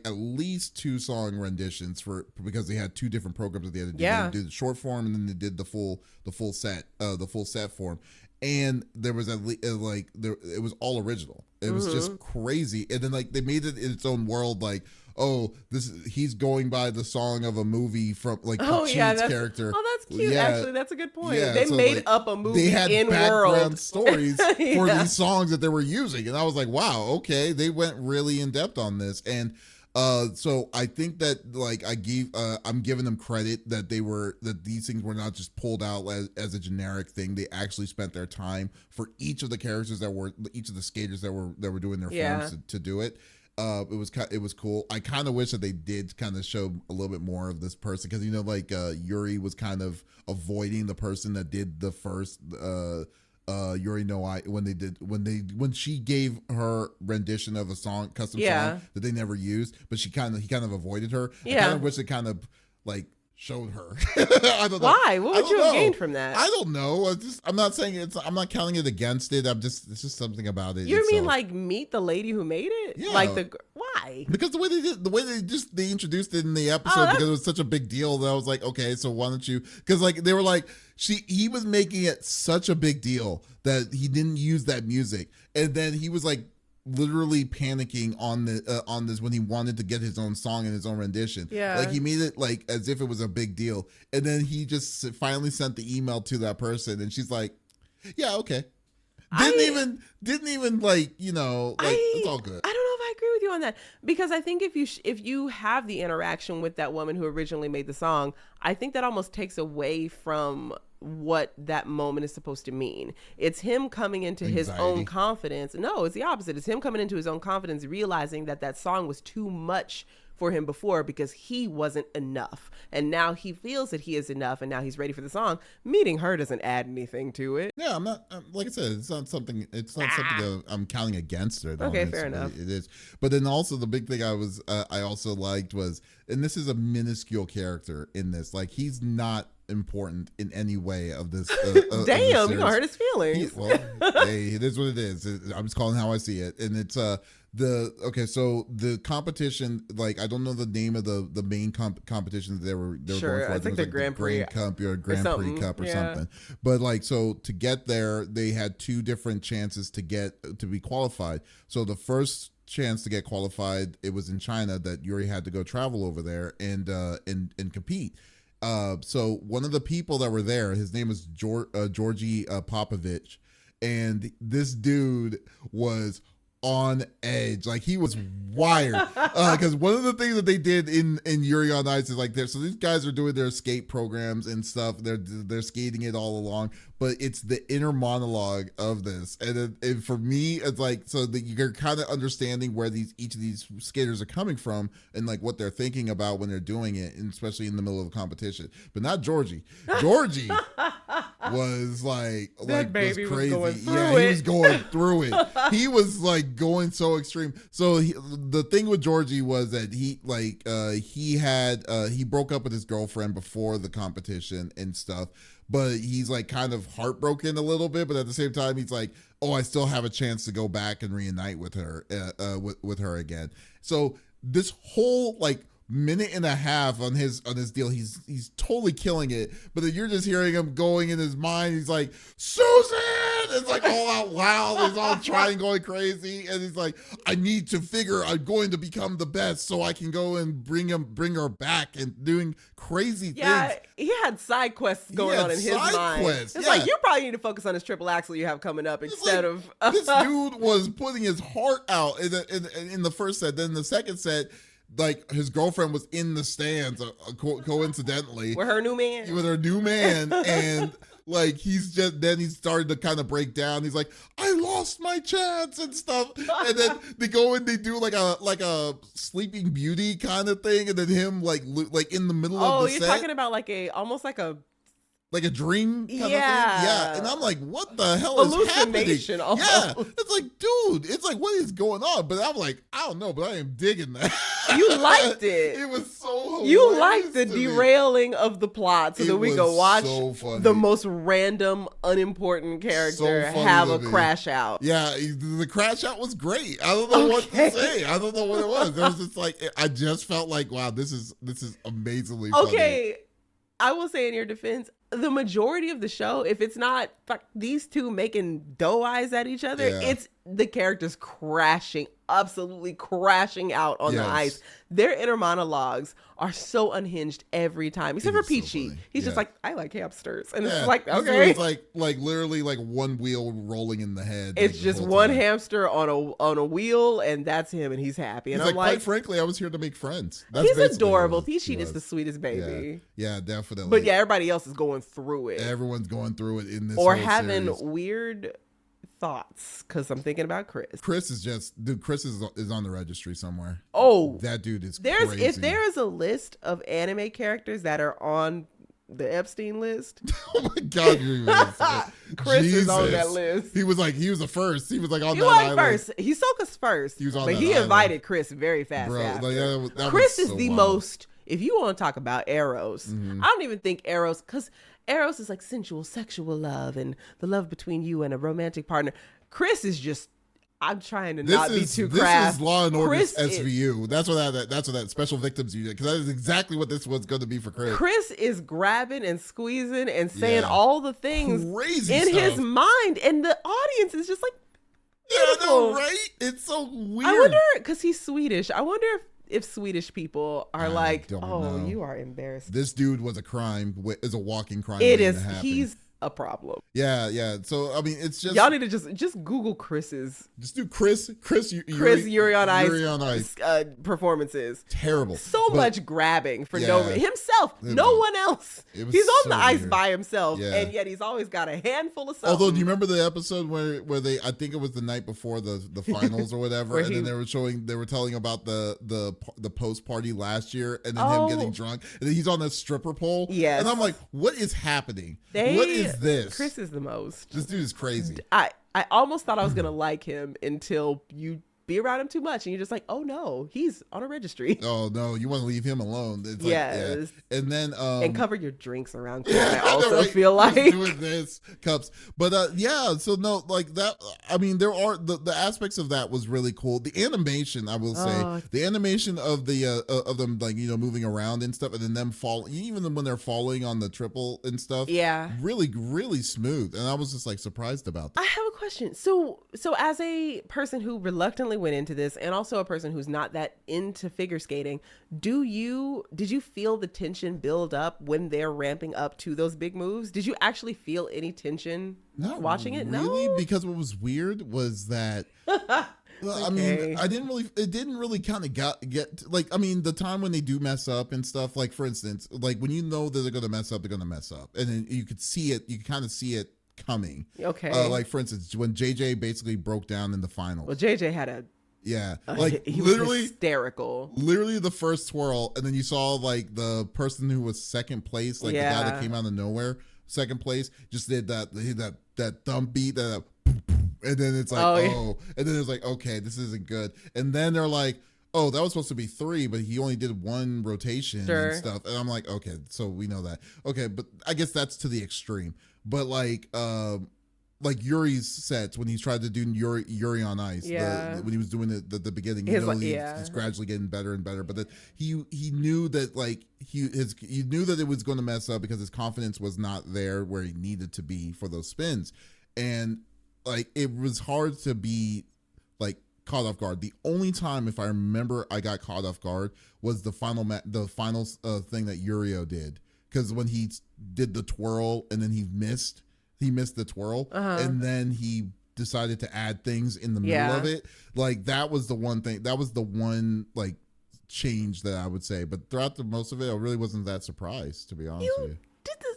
at least 2 song renditions because they had 2 different programs that they had to do. Yeah. They did the short form and then they did the full set form. And there was it was all original. It was just crazy. And then like they made it in its own world, like, oh, he's going by the song of a movie from like Cheat's character. Oh, that's cute. Yeah. Actually, that's a good point. Yeah, They so, made like, up a movie they had in background world stories for Yeah. these songs that they were using, and I was like, wow, okay, they went really in depth on this. And so I think that like I'm giving them credit that these things were not just pulled out as a generic thing. They actually spent their time for each of the characters each of the skaters that were doing their forms to do it. It was cool. I kind of wish that they did kind of show a little bit more of this person because like Yuri was kind of avoiding the person that did the first Yuri no I when she gave her rendition of a custom song that they never used, but he kind of avoided her. I kind of wish it kind of like showed her. I don't know. Why? What would you have gained from that? I don't know. I'm not saying I'm not counting it against it. It's just something about it. You mean like meet the lady who made it? Yeah. Like why? Because the way they introduced it in the episode because it was such a big deal that I was like, okay, so why don't you? Because like they were like he was making it such a big deal that he didn't use that music, and then he was like literally panicking on this when he wanted to get his own song and his own rendition. Yeah. Like he made it like as if it was a big deal. And then he just finally sent the email to that person and she's like, yeah, okay. Didn't even like, it's all good. I don't know if I agree with you on that because I think if you have the interaction with that woman who originally made the song, I think that almost takes away from what that moment is supposed to mean. It's him coming into his own confidence. No, it's the opposite. It's him coming into his own confidence, realizing that song was too much for him before because he wasn't enough. And now he feels that he is enough and now he's ready for the song. Meeting her doesn't add anything to it. Yeah, I'm not, like I said, it's not something that I'm counting against it. Okay, fair enough. It is. But then also the big thing I also liked was, and this is a minuscule character in this, like he's not important in any way of this. Damn, you gonna hurt his feelings. Hey, it is what it is. I'm just calling how I see it. And it's, so the competition, like I don't know the name of the main competition that they were going for. I think the Grand Prix Cup or Grand Prix Cup or something. But like so to get there, they had 2 different chances to be qualified. So the first chance to get qualified, it was in China that Yuri had to go travel over there and compete. So one of the people that were there, his name was Georgie Popovich, and this dude was on edge. Like he was wired. Because one of the things that they did in Yuri on Ice is like so these guys are doing their skate programs and stuff. They're skating it all along, but it's the inner monologue of this. And for me, it's like so that you're kind of understanding where each of these skaters are coming from and like what they're thinking about when they're doing it, and especially in the middle of a competition. But not Georgie. Georgie was like baby was crazy. Was going he was going through it. He was like going so extreme. So the thing with Georgie was that he broke up with his girlfriend before the competition and stuff, but he's like kind of heartbroken a little bit, but at the same time he's like, oh, I still have a chance to go back and reunite with her with her again. So this whole like minute and a half on his deal, he's totally killing it, but then you're just hearing him going in his mind. He's like, Susan, it's like all out loud. He's all trying, going crazy, and he's like, I need to figure I'm going to become the best so I can go and bring her back, and doing crazy things. He had side quests going on in his mind. It's like you probably need to focus on this triple axel you have coming up instead of this dude was putting his heart out in the first set. Then the second set, like his girlfriend was in the stands coincidentally with her new man, and Like then he started to kind of break down. He's like, I lost my chance and stuff. And then they go and they do like a Sleeping Beauty kind of thing, and then him like in the middle of the set. Oh, you're talking about almost like a dream kind of thing. Yeah. And I'm like, what the hell is happening? Hallucination almost. Yeah. It's like, dude, it's like, what is going on? But I'm like, I don't know, but I am digging that. You liked it. It was so hilarious. You liked the derailing of the plot so that we could watch the most random, unimportant character have a crash out. Yeah, the crash out was great. I don't know what to say. I don't know what it was. It was just like, I just felt like, wow, this is amazingly funny. Okay, I will say in your defense, the majority of the show, if it's not these two making doe eyes at each other, it's the characters absolutely crashing out on the ice. Their inner monologues are so unhinged every time, except for Peachy. So he's just like, I like hamsters, and it's like, okay, it's like literally like one wheel rolling in the head. It's just one hamster on a wheel, and that's him, and he's happy. And he's I'm like, quite frankly, I was here to make friends. He's adorable. Peachy is the sweetest baby. Yeah, definitely. But yeah, everybody else is going through it. Everyone's going through it in this or whole having series. weird thoughts, because I'm thinking about Chris. Chris is on the registry somewhere. Oh, that dude is crazy. If there is a list of anime characters that are on the Epstein list, oh my God, Chris is on that list. He was the first. He was like on he that was island. First. Hisoka's first. He was on but that he island. invited Chris very fast. Bro, after. That Chris was is so the wild. most. If you want to talk about Eros, I don't even think Eros, because Eros is like sensual, sexual love and the love between you and a romantic partner. Chris is just, I'm trying to not be too crass. This is Law and Order Chris SVU. That's what that Special Victims Unit, because that is exactly what this was going to be for Chris. Chris is grabbing and squeezing and saying all the things crazy in stuff. his mind, and the audience is just like, beautiful. Yeah, I know, right? It's so weird. I wonder, because he's Swedish, I wonder if Swedish people are know. You are embarrassed. This dude was a crime, is a walking crime. It is. He's a problem. Yeah. So I mean, it's just y'all need to just Google Chris's. Just do Chris Yuri on Ice performances. Terrible. So much grabbing for no reason. Himself, no one else. He's on the ice by himself, and yet he's always got a handful of something. Although, do you remember the episode where they? I think it was the night before the finals or whatever, and then they were telling about the post party last year, and then him getting drunk, and then he's on a stripper pole. Yes, and I'm like, what is happening? What is this? Chris is the most. This dude is crazy. I almost thought I was gonna like him until you be around him too much, and you're just like, oh no, he's on a registry. Oh no, you want to leave him alone. It's and then and cover your drinks around Chris. I also feel like doing this cups, but so no, like that. I mean, there are the aspects of that was really cool. The animation, I will say, the animation of them like moving around and stuff, and then them falling, even when they're falling on the triple and stuff. Yeah, really, really smooth, and I was just like surprised about that. I have a question. So as a person who reluctantly went into this, and also a person who's not that into figure skating, did you feel the tension build up when they're ramping up to those big moves? Did you actually feel any tension watching it? Really, no, because what was weird was that I mean, it didn't really kind of get like, I mean, the time when they do mess up and stuff, like for instance, like when you know that they're going to mess up, and then you could see it, you kind of see it coming. Okay. Like for instance, when JJ basically broke down in the finals. Well, JJ had like he literally was hysterical. Literally the first twirl, and then you saw like the person who was second place, like the guy that came out of nowhere, second place, just did that thumb beat, and then it's like and then it's like, okay, this isn't good, and then they're like, oh, that was supposed to be 3, but he only did 1 rotation and stuff, and I'm like, okay, so we know that, okay, but I guess that's to the extreme, but like Yuri's sets when he tried to do Yuri on Ice, when he was doing it at the beginning, he's gradually getting better and better. But he knew that like he knew that it was going to mess up because his confidence was not there where he needed to be for those spins, and like it was hard to be like caught off guard. The only time, if I remember, I got caught off guard was the final thing that Yurio did, because when he did the twirl and then he missed the twirl, and then he decided to add things in the middle of it. Like that was the one thing, that was the one like change that I would say. But throughout most of it, I really wasn't that surprised, to be honest with you.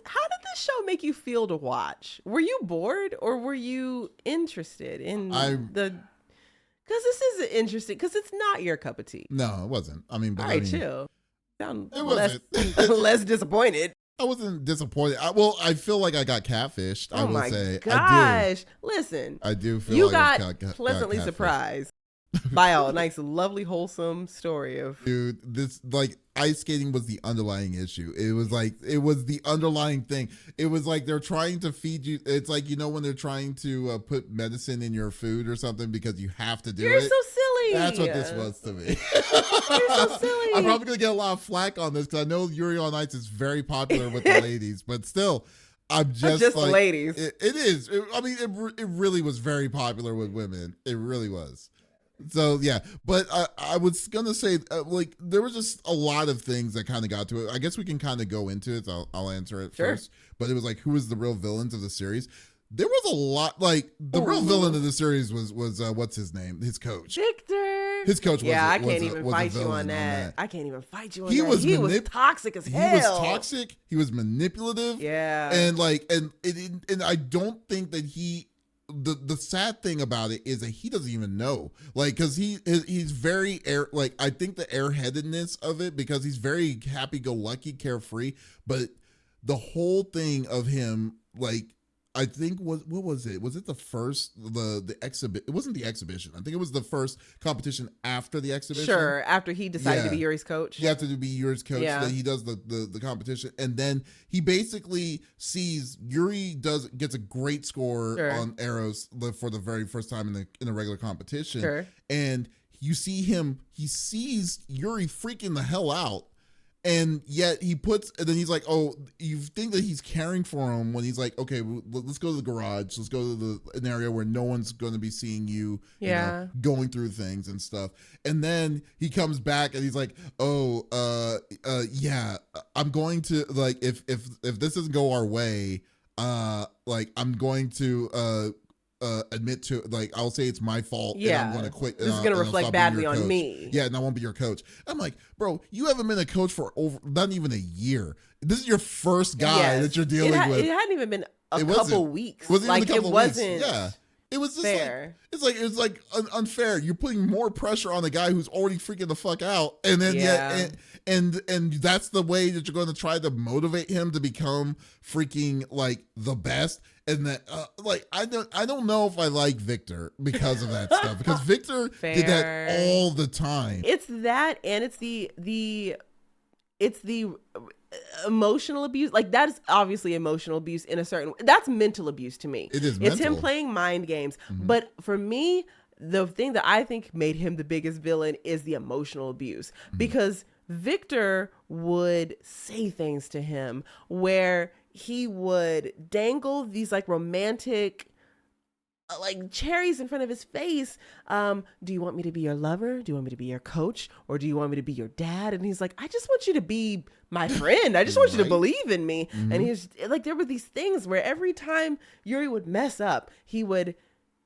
How did this show make you feel to watch? Were you bored or were you interested in the? Because this is interesting. Because it's not your cup of tea. No, it wasn't. I mean, but all right, chill. Sound it less disappointed. I wasn't disappointed. I feel like I got catfished. Oh I will say, gosh! I do. Listen, I do feel you like got pleasantly surprised by a nice, lovely, wholesome story of dude. This like ice skating was the underlying issue. It was the underlying thing. It was like they're trying to feed you. It's like when they're trying to put medicine in your food or something because you have to do it. You're so silly. That's what this was to me. You're so silly. I'm probably gonna get a lot of flack on this because I know Yuri on Ice is very popular with the ladies, but still. I'm just like, the ladies. It is. It really was very popular with women. It really was. So yeah, but I was gonna say like there was just a lot of things that kind of got to it. I guess we can kind of go into it. So I'll answer it first. But it was like, who was the real villains of the series? There was a lot. Like the real villain of the series was what's his name? His coach, Victor. His coach. I can't even fight you on that. I can't even fight you on that. He was toxic as hell. He was toxic. He was manipulative. Yeah. And like and I don't think that he. The sad thing about it is that he doesn't even know, like, because he's very I think the airheadedness of it, because he's very happy-go-lucky, carefree, but the whole thing of him, like, I think what was it? Was it the first the exhibit? It wasn't the exhibition. I think it was the first competition after the exhibition. Sure, after he decided to be Yuri's coach. He had to be Yuri's coach. Yeah. Then he does the competition, and then he basically sees Yuri gets a great score on arrows for the very first time in a regular competition. And you see him. He sees Yuri freaking the hell out. And yet and then he's like, oh, you think that he's caring for him when he's like, okay, let's go to the garage. Let's go to an area where no one's going to be seeing you, going through things and stuff. And then he comes back and he's like, oh, yeah, I'm going to, like, if this doesn't go our way, like, I'm going to, admit to, like, I'll say it's my fault and I'm going to quit. This is going to reflect badly on me. Yeah, and I won't be your coach. I'm like, bro, you haven't been a coach for not even a year. This is your first guy that you're dealing with. It hadn't even been a couple weeks. Wasn't like, even a couple it wasn't weeks. Yeah. It was just fair. It's like unfair. You're putting more pressure on a guy who's already freaking the fuck out, and then and that's the way that you're going to try to motivate him to become freaking like the best. And that like I don't know if I like Victor because of that stuff, because Victor did that all the time. It's that, and it's the emotional abuse. Like, that is obviously emotional abuse in a certain way. That's mental abuse to me. It is mental. It's him playing mind games. Mm-hmm. But for me, the thing that I think made him the biggest villain is the emotional abuse, because Victor would say things to him where he would dangle these like romantic like cherries in front of his face. Do you want me to be your lover? Do you want me to be your coach? Or do you want me to be your dad? And he's like, I just want you to be my friend. I just want you to believe in me. Mm-hmm. And he's like, there were these things where every time Yuri would mess up, he would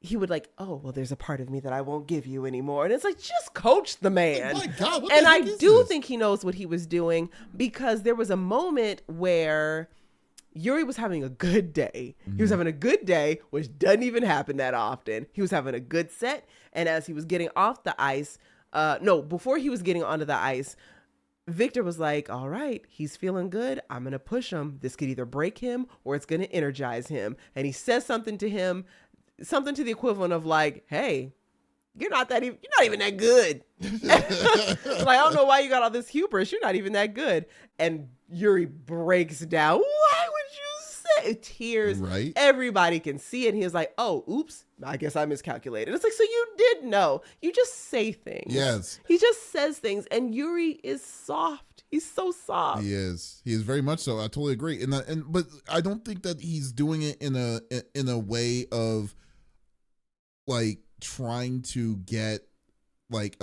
like, oh, well, there's a part of me that I won't give you anymore. And it's like, just coach the man. Oh my God, what and the I heck do this? think he knows what he was doing, because there was a moment where Yuri was having a good day. Mm-hmm. He was having a good day, which doesn't even happen that often. He was having a good set. And as he was getting off the ice, before he was getting onto the ice, Victor was like, all right, he's feeling good. I'm going to push him. This could either break him or it's going to energize him. And he says something to him, something to the equivalent of like, hey, you're not even that good. Like, I don't know why you got all this hubris. You're not even that good. And Yuri breaks down. Why would you say tears? Right. Everybody can see it. And he was like, oh, oops. I guess I miscalculated. It's like, so you did know. You just say things. Yes. He just says things. And Yuri is soft. He's so soft. He is. He is very much so. I totally agree. But I don't think that he's doing it in a way of like trying to get like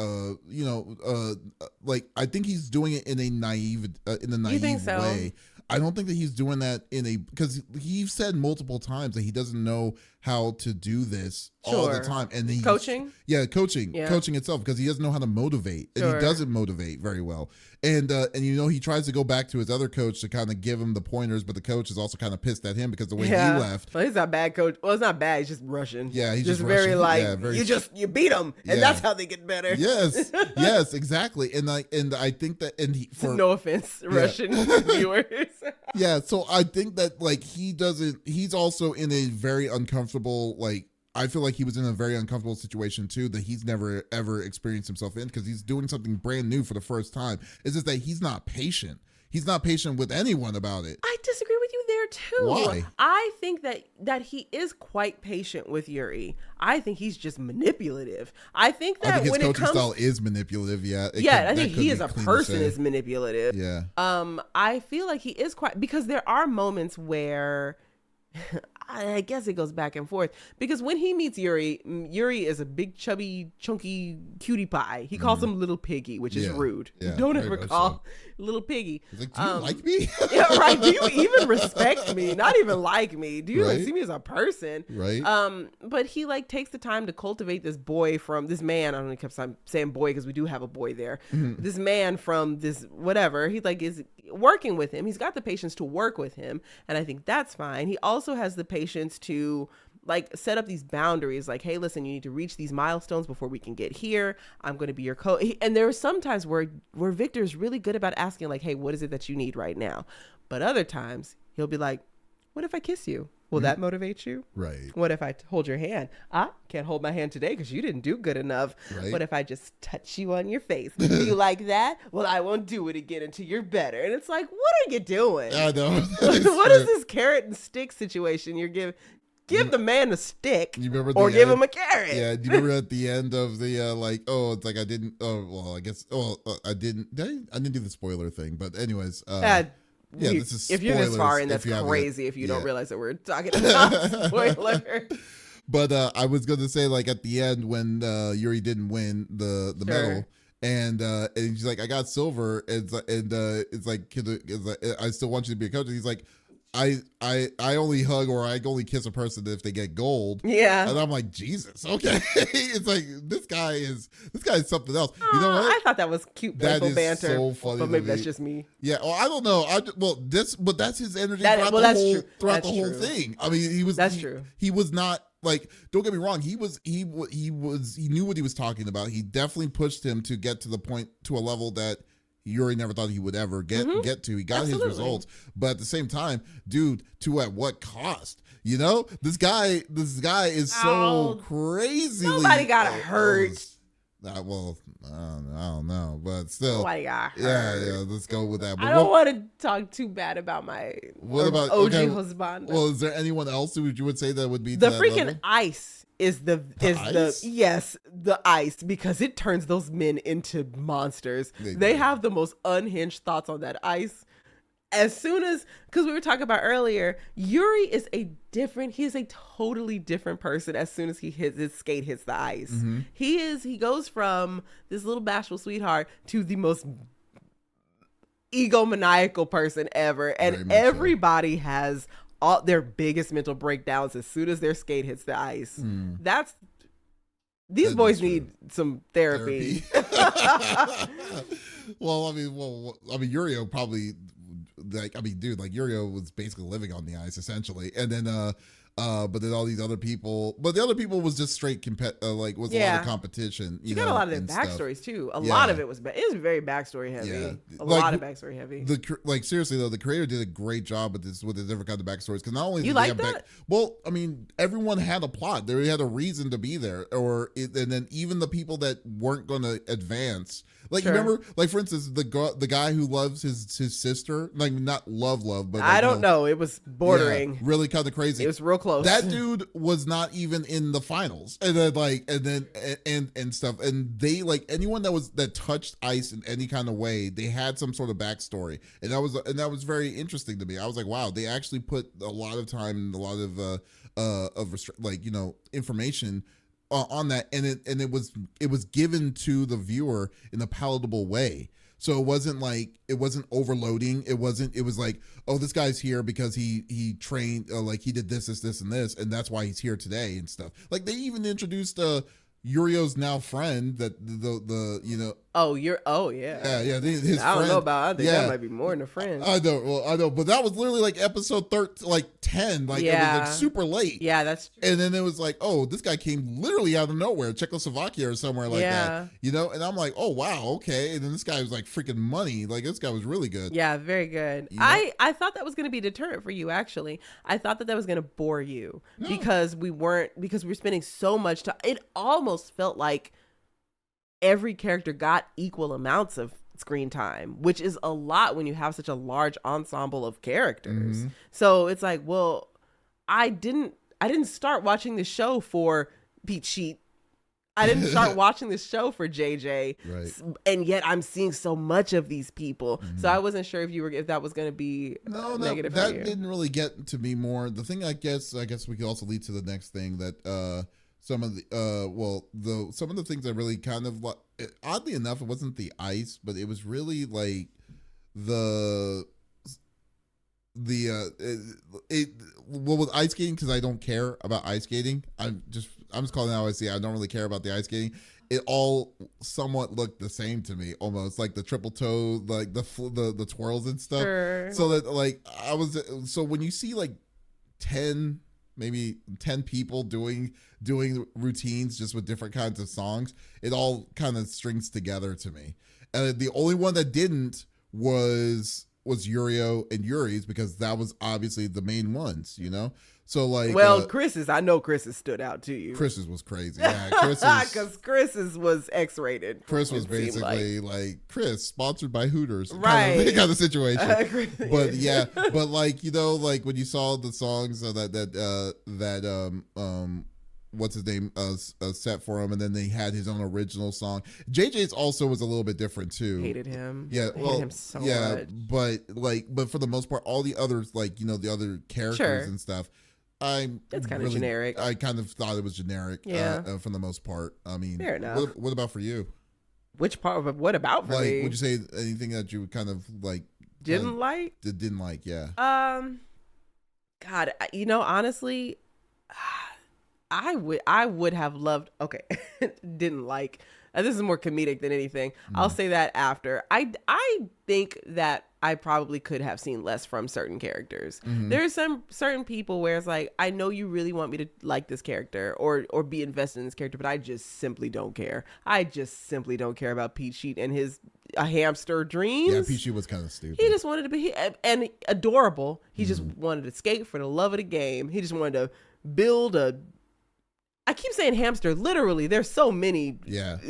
like I think he's doing it in a naive way. I don't think that he's doing that because he said multiple times that he doesn't know how to do this all the Sure. time. And then Coaching? coaching Yeah. itself, because he doesn't know how to motivate, and Sure. he doesn't motivate very well. And he tries to go back to his other coach to kind of give him the pointers, but the coach is also kind of pissed at him because the way he left. Well, he's not a bad coach. Well, it's not bad. He's just Russian. Yeah, he's just just very Russian. like Yeah, very- you beat them, and Yeah. that's how they get better. Yes, yes, exactly. And I think that, and No offense, Russian viewers. yeah, so I think that like he's also in a very uncomfortable, like, I feel like he was in a very uncomfortable situation too that he's never ever experienced himself in, because he's doing something brand new for the first time. It's just that he's not patient. He's not patient with anyone about it. I disagree with you there too. Why? I think that he is quite patient with Yuri. I think he's just manipulative. I think that I think his when coaching it comes, style is manipulative. Yeah, I think he as a person is manipulative. Yeah. I feel like he is quite, because there are moments where I guess it goes back and forth, because when he meets Yuri is a big, chubby, chunky cutie pie. He calls him Little Piggy, which is rude. Yeah, Don't very ever much call Little Piggy. He's like, do you like me? Yeah, right. Do you even respect me? Not even like me. Do you Right. see me as a person? Right. But he like takes the time to cultivate this boy from this man. I don't know, kept saying boy because we do have a boy there. This man from this whatever. He like is working with him. He's got the patience to work with him, and I think that's fine. He also has the patience to like set up these boundaries, like, hey, listen, you need to reach these milestones before we can get here. I'm going to be your coach. And there are some times where Victor is really good about asking, like, hey, what is it that you need right now? But other times he'll be like, what if I kiss you? Will that motivate you? Right. What if I hold your hand? I can't hold my hand today because you didn't do good enough. Right. What if I just touch you on your face? Do you like that? Well, I won't do it again until you're better. And it's like, what are you doing? I know. What is this carrot and stick situation you're giving? Give the man a stick, You remember or the give end? him a carrot. Yeah, do you remember at the end of the like, oh, it's like I didn't. Oh, well, I guess. Oh, I didn't. I didn't do the spoiler thing, but anyways. Yeah, this is if you're this far spoilers in, that's if you haven't- crazy. If you don't yeah. realize that we're talking about spoiler. But I was gonna say, like, at the end when Yuri didn't win the Sure. medal, and she's like, I got silver, and it's like, I still want you to be a coach. And he's like, I only hug or I only kiss a person if they get gold. Yeah. And I'm like, Jesus, okay. It's like this guy is something else. You know what? I thought that was cute, That playful is banter. so funny but to maybe me. that's just me. Yeah, well, I don't know. But that's his energy That- throughout well, the that's whole true. throughout That's the whole true. thing. I mean, That's true. He was not like. Don't get me wrong. He knew what he was talking about. He definitely pushed him to get to the point, to a level that Yuri never thought he would ever get to. He got Absolutely. his results, but at the same time, dude, to at what cost? You know, this guy is so Ow. crazy. Nobody got hurt. Well, I don't know, but still. Nobody got hurt. Yeah, let's go with that. But I don't want to talk too bad about my What about OG okay, husband. Well, is there anyone else who you would say that would be The to that freaking level? ice is the ice? yes, the ice, because it turns those men into monsters. They They do. have the most unhinged thoughts on that ice. As soon as, because we were talking about earlier, Yuri is he is a totally different person as soon as his skate hits the ice. Mm-hmm. He goes from this little bashful sweetheart to the most egomaniacal person ever. Very And much so. everybody has all their biggest mental breakdowns as soon as their skate hits the ice. These That boys is true. need some therapy. Well, I mean, Yurio probably, like, I mean, dude, like, Yurio was basically living on the ice essentially, and then but then all these other people, but the other people was just straight like was a lot Yeah. of competition. You got a lot of their and stuff. backstories too. A Yeah. lot of it was very backstory heavy. Yeah. A Like, lot of backstory heavy. Like, seriously though, the creator did a great job with the different kind of backstories, because not only You did they like have that? well, I mean, everyone had a plot. They had a reason to be there, and then even the people that weren't going to advance. Like, Sure. you remember, like, for instance, the guy who loves his sister, like, not love, but like, I don't know. It was bordering. yeah, really kind of crazy. It was real close. That dude was not even in the finals, and then stuff. And they, like, anyone that touched ice in any kind of way, they had some sort of backstory, and that was very interesting to me. I was like, wow, they actually put a lot of time and a lot of information on that, and it was given to the viewer in a palatable way. So it wasn't overloading. It was like, oh, this guy's here because he trained, like he did this, and this, and that's why he's here today and stuff. Like they even introduced Yurio's now friend that the yeah his I don't friend. know about, I think Yeah. that might be more than a friend. I know, but that was literally like episode 10, like it was like super late. Yeah, that's true. And then it was like, oh, this guy came literally out of nowhere, Czechoslovakia or somewhere like that, and I'm like, oh wow, okay. And then this guy was like freaking money, like this guy was really good. Yeah, very good. You know? I thought that was going to be a deterrent for you, actually. I thought that was going to bore you because we were spending so much time. It almost felt like every character got equal amounts of screen time, which is a lot when you have such a large ensemble of characters. Mm-hmm. So it's like, well, I didn't start watching the show for Pete Sheet. I didn't start watching this show for JJ, right? And yet I'm seeing so much of these people. Mm-hmm. So I wasn't sure if that was going to be negative for you. That didn't really get to me more. The thing, I guess we could also lead to the next thing that some of the things I really kind of oddly enough, it wasn't the ice, but it was really like with ice skating, because I don't care about ice skating. I'm just calling it how I see it. I don't really care about the ice skating. It all somewhat looked the same to me, almost like the triple toe, like the twirls and stuff. Sure. So that like so when you see like 10 people doing routines just with different kinds of songs, it all kind of strings together to me. And the only one that didn't was Yurio and Yuri's, because that was obviously the main ones, So like, Chris's, I know Chris's stood out to you. Chris's was crazy, yeah. Because Chris's was X-rated. Chris was basically like Chris, sponsored by Hooters, right? Kind of situation. But yeah, but like like when you saw the songs what's his name set for him, and then they had his own original song. JJ's also was a little bit different too. Hated him. Yeah, hated him so much. But for the most part, all the others, like the other characters and stuff, it's kind of generic. I kind of thought it was generic. For the most part. I mean, fair enough. What about for you? Which part of what about for me? Would you say anything that you kind of like didn't like? Didn't like, yeah. God, honestly, I would have loved. Okay, didn't like. This is more comedic than anything. I'll say that after. I think that I probably could have seen less from certain characters. There's some certain people where it's like, I know you really want me to like this character or be invested in this character, but I just simply don't care. I just simply don't care about Pete Sheet and his hamster dreams. Yeah, Pete Sheet was kind of stupid. He just wanted to be and adorable. He just wanted to skate for the love of the game. He just wanted to build I keep saying hamster. Literally, there's so many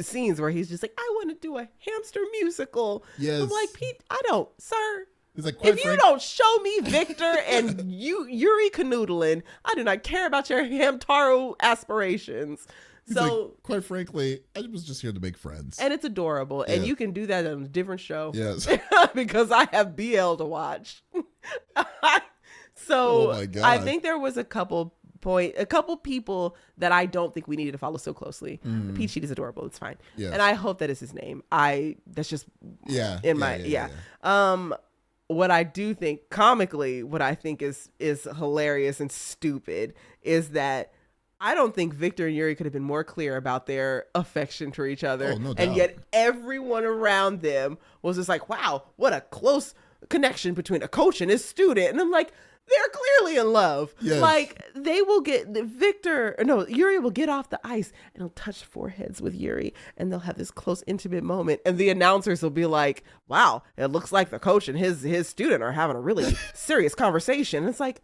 scenes where he's just like, I want to do a hamster musical. Yes. I'm like, Pete, I don't, sir. He's like, if you don't show me Victor and Yuri canoodling, I do not care about your Hamtaro aspirations. So, like, quite frankly, I was just here to make friends. And it's adorable. And you can do that on a different show. Yes. Because I have BL to watch. So, oh my God. I think there was a couple people that I don't think we needed to follow so closely. Pete Sheet is adorable. It's fine. Yes. And I hope that is his name. That's just what I do think comically, what I think is hilarious and stupid is that I don't think Victor and Yuri could have been more clear about their affection for each other. Oh, no doubt. And yet everyone around them was just like, wow, what a close connection between a coach and his student. And I'm like, they're clearly in love. Yes. Like they will Yuri will get off the ice and he'll touch foreheads with Yuri and they'll have this close, intimate moment. And the announcers will be like, wow, it looks like the coach and his student are having a really serious conversation. And it's like,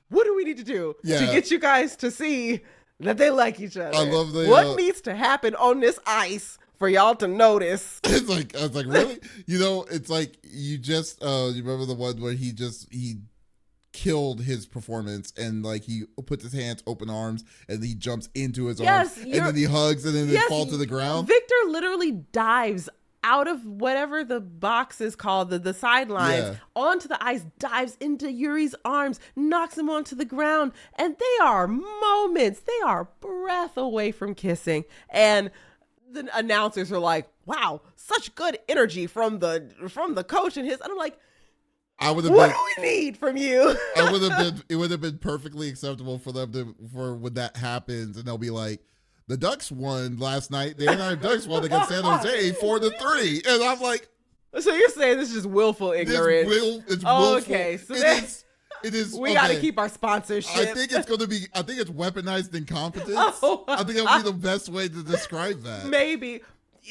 what do we need to do to get you guys to see that they like each other? I love what needs to happen on this ice for y'all to notice? It's like, I was like, really? It's like you just you remember the one where he killed his performance and like he puts his hands open arms and he jumps into his arms and then he hugs and then they fall to the ground. Victor literally dives out of whatever the box is called, the sidelines, onto the ice, dives into Yuri's arms, knocks him onto the ground, and they are moments, they are breath away from kissing. And the announcers are like, wow, such good energy from the coach and his. And I'm like, what do we need from you? It would have been perfectly acceptable for them for when that happens, and they'll be like, the Ducks won last night. The Anaheim Ducks won against San Jose 4-3, and I'm like, so you're saying this is just willful ignorance? It's willful. Okay, so it is. We got to keep our sponsorship. I think it's weaponized incompetence. I think that would be the best way to describe that. Maybe.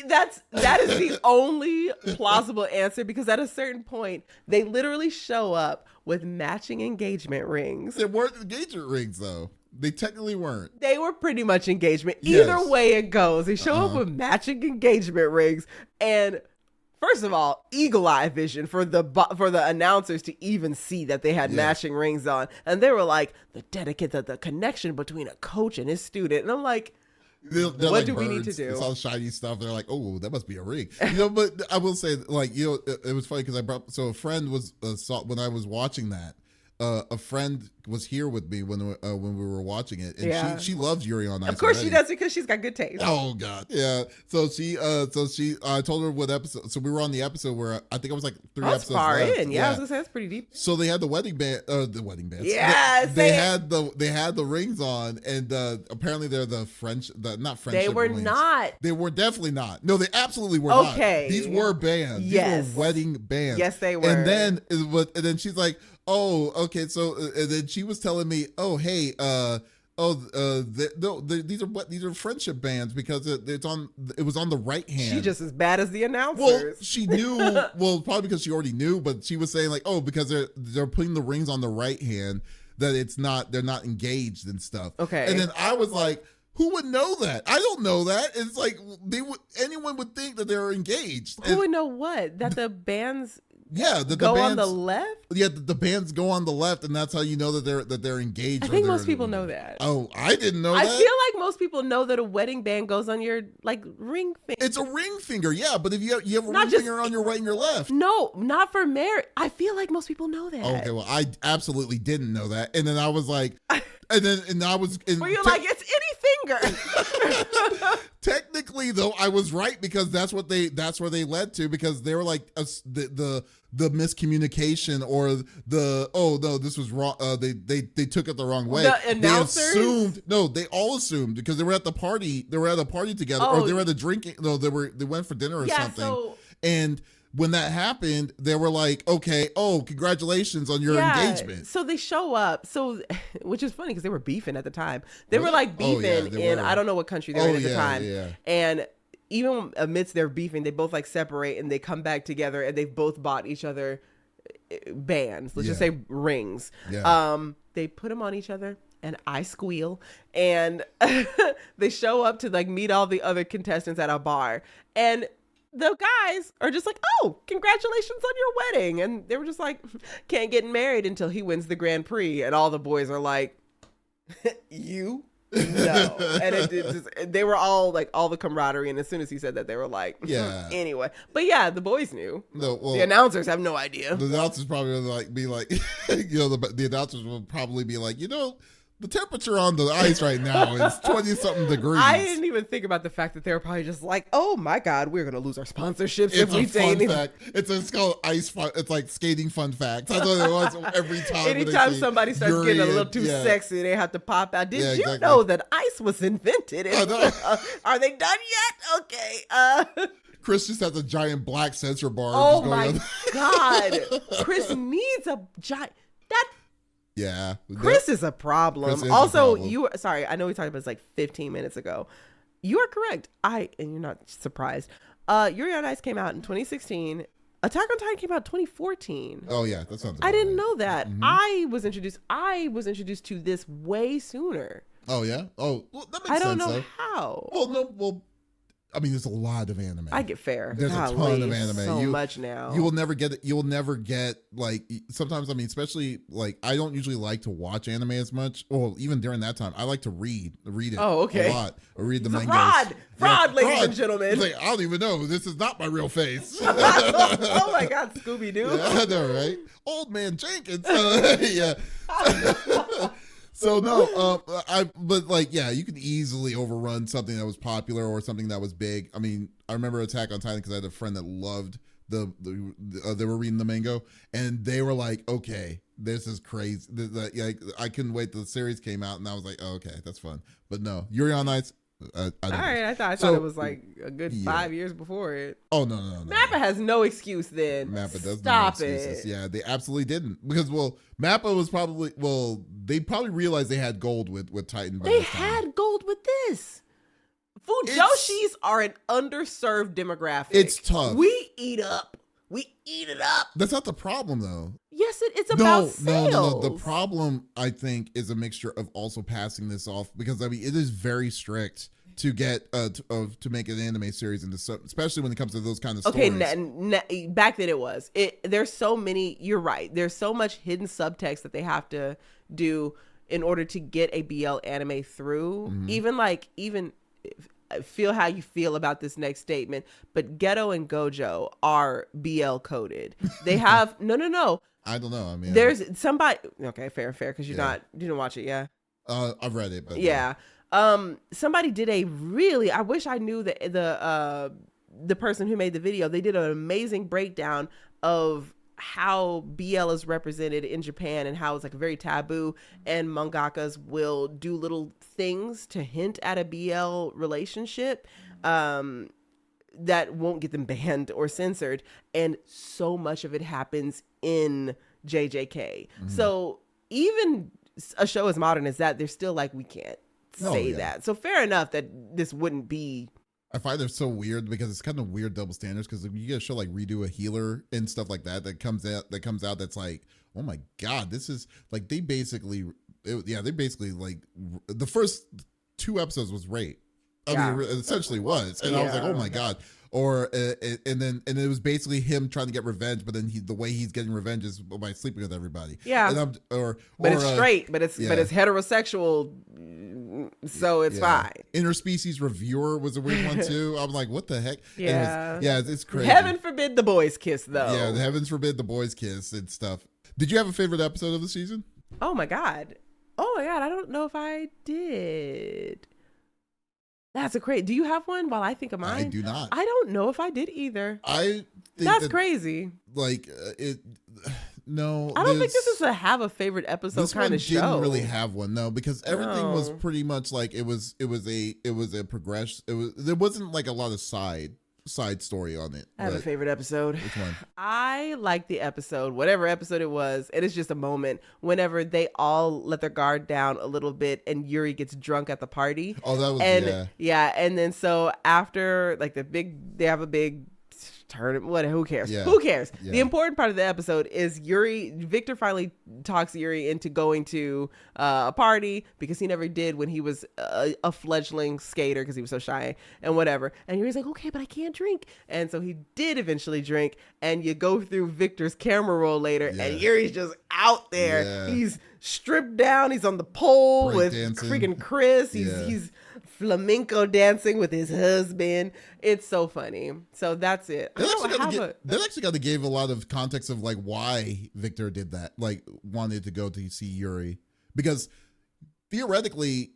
That is the only plausible answer, because at a certain point they literally show up with matching engagement rings. They weren't engagement rings though. They technically weren't. They were pretty much engagement. Yes. Either way it goes, they show up with matching engagement rings. And first of all, eagle eye vision for the announcers to even see that they had matching rings on, and they were like, the connection between a coach and his student. And I'm like, they're what like do birds. we need to do? It's all shiny stuff. They're like, oh, that must be a ring. But I will say, like, it was funny because a friend was saw when I was watching that. A friend was here with me when we were watching it, and she loves Yuri on Ice. Of course already. she does, because she's got good taste. Oh God, yeah. So I told her what episode. So we were on the episode where I think it was like 3 episodes far left. in. Yeah, I was gonna say that's pretty deep. So they had the wedding band. Yes, they had the rings on, and apparently they're the French. Not French. They were rings. not. They were definitely not. No, they absolutely were not. Okay. These were bands. Yes. These were wedding bands. Yes, they were. And then she's like, oh, okay. So and then she was telling me, oh, hey, these are friendship bands because it was on the right hand. She just as bad as the announcers. Well, she knew. Well, probably because she already knew, but she was saying like, oh, because they're putting the rings on the right hand, that they're not engaged and stuff. Okay. And then I was like, who would know that? I don't know that. It's like anyone would think that they're engaged. Who would know what? That the bands go on the left? Yeah, the bands go on the left, and that's how you know that they're engaged. I think most people know that. Oh, I didn't know that. I feel like most people know that a wedding band goes on your ring finger. It's a ring finger, yeah. But if you have a ring finger on your right and your left. No, not for marriage. I feel like most people know that. Okay, well, I absolutely didn't know that, and then I was like, were you like, it's any finger? Technically, though, I was right, because that's where they led to, because they were like the miscommunication, or oh no, this was wrong. They took it the wrong way. The announcers? They all assumed, because they were at the party. They were at a party together, or they were at the drinking. No, they went for dinner or something. And when that happened, they were like, okay, oh, congratulations on your engagement. So they show up. Which is funny because they were beefing at the time. They were like beefing in, I don't know what country they were in at the time. Yeah. And even amidst their beefing, they both like separate and they come back together, and they've both bought each other bands. Let's just say rings. Yeah. They put them on each other, and I squeal, and they show up to like meet all the other contestants at a bar, and the guys are just like, oh, congratulations on your wedding. And they were just like, can't get married until he wins the Grand Prix. And all the boys are like, you? No. And they were all like, all the camaraderie. And as soon as he said that, they were like, yeah. Anyway. But yeah, the boys knew. No, well, the announcers have no idea. The announcers probably would be like, the announcers will probably be like, the temperature on the ice right now is 20-something degrees. I didn't even think about the fact that they were probably just like, oh my God, we're going to lose our sponsorships if we say anything. Fact. It's called ice fun. It's like skating fun facts. That's what it was every time. Anytime somebody starts Yuri getting a little too sexy, they have to pop out. Did you know that ice was invented? Are they done yet? Okay. Chris just has a giant black sensor bar. Oh my God. Chris needs a giant... Yeah. Chris is a problem. Also, sorry, I know we talked about this like 15 minutes ago. You are correct. And you're not surprised. Yuri on Ice came out in 2016. Attack on Titan came out 2014. Oh yeah, that sounds. I didn't know that. Mm-hmm. I was introduced to this way sooner. Oh yeah. Oh, well, that makes sense. I don't know how. Well, no. Well, I mean, there's a lot of anime. I get fair. There's a ton of anime. So much now. You will never get it. You will never get like sometimes. I mean, especially like I don't usually like to watch anime as much. Well, even during that time, I like to read it. Oh, okay. A lot. Or read the manga. Fraud, ladies and gentlemen. It's like, I don't even know. This is not my real face. Oh my God, Scooby Doo. Yeah, I know, right? Old man Jenkins. Yeah. So no, but like, yeah, you can easily overrun something that was popular or something that was big. I mean, I remember Attack on Titan because I had a friend that loved they were reading the manga and they were like, okay, this is crazy. Like, I couldn't wait till the series came out, and I was like, oh, okay, that's fun. But no, Yuri on Ice. All right, I thought it was like a good 5 years before it. Oh no. Mappa has no excuse then. Mappa does Stop no it. excuses. Yeah, they absolutely didn't, because Mappa was they probably realized they had gold with Titan. They had gold with this. Fujoshis are an underserved demographic. It's tough. We eat it up. That's not the problem, though. Yes, it's about sales. No. The problem, I think, is a mixture of also passing this off, because I mean, it is very strict to get to make an anime series into especially when it comes to those kind of stories. Okay, back then it was. There's so many. You're right. There's so much hidden subtext that they have to do in order to get a BL anime through. Mm-hmm. Even feel how you feel about this next statement, but Ghetto and Gojo are BL coded. They have no. I don't know. I mean, there's somebody. Okay, fair, because you didn't watch it, yeah. I've read it, but yeah. Somebody did a really. I wish I knew the person who made the video. They did an amazing breakdown of how BL is represented in Japan and how it's like very taboo, and mangakas will do little things to hint at a BL relationship that won't get them banned or censored, and so much of it happens in JJK. So even a show as modern as that, they're still like, we can't say that. So fair enough that this wouldn't be. I find they're so weird because it's kind of weird double standards, because you get a show like Redo a Healer and stuff like that comes out that's like, oh my god, this is like, they basically like the first 2 episodes was rape. I mean, it essentially was, and I was like, oh my god. Or and it was basically him trying to get revenge, but then the way he's getting revenge is by sleeping with everybody. Yeah, and it's straight, but it's heterosexual, so it's fine. Interspecies Reviewer was a weird one too. I'm like, what the heck? Yeah, it's crazy. Heaven forbid the boys kiss, though. Yeah, heavens forbid the boys kiss and stuff. Did you have a favorite episode of the season? Oh my god, I don't know if I did. That's a great. Do you have one? While I think of mine, I do not. I don't know if I did either. I think that's crazy. Like no, I don't think this is a favorite episode kind of show. Didn't really have one, no, because everything was pretty much like it was a progression. There wasn't like a lot of side story on it. I have a favorite episode. Which one? I like the episode, whatever episode it was. It is just a moment whenever they all let their guard down a little bit and Yuri gets drunk at the party. Oh, that was and then so after like they have a big turn. What? Who cares? Yeah. Who cares? Yeah. The important part of the episode is Victor finally talks Yuri into going to a party, because he never did when he was a fledgling skater, because he was so shy and whatever. And Yuri's like, okay, but I can't drink. And so he did eventually drink. And you go through Victor's camera roll later, and Yuri's just out there. Yeah. He's stripped down. He's on the pole with freaking Chris. He's flamenco dancing with his husband. It's so funny. So that's it. That actually got to give a lot of context of like why Victor did that, like wanted to go to see Yuri, because theoretically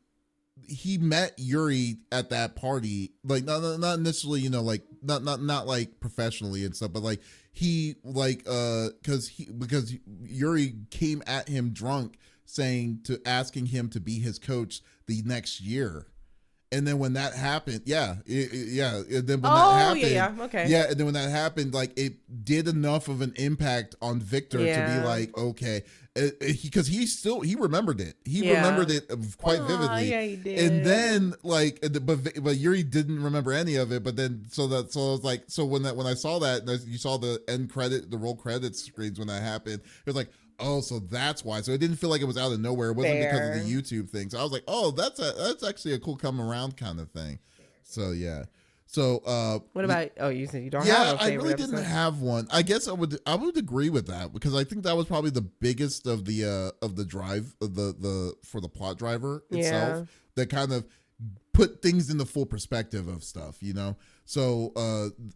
he met Yuri at that party, like not initially, like not like professionally and stuff, but like he like because Yuri came at him drunk, asking him to be his coach the next year. And then when that happened, and then when that happened, like it did enough of an impact on Victor to be like, okay, because he remembered it. He remembered it quite vividly. Yeah, he did. And then like, but Yuri didn't remember any of it. But then so I was like, so when I saw that, and you saw the the roll credits screens when that happened, it was like, oh, so that's why. So it didn't feel like it was out of nowhere. It wasn't because of the YouTube thing. So I was like, oh, that's actually a cool come around kind of thing. So yeah. So what about? Oh, you said you don't have a favorite I really episode? didn't have one. I guess I would agree with that, because I think that was probably the biggest of the drive of the for the plot driver itself. That kind of put things in the full perspective of stuff, you know? So,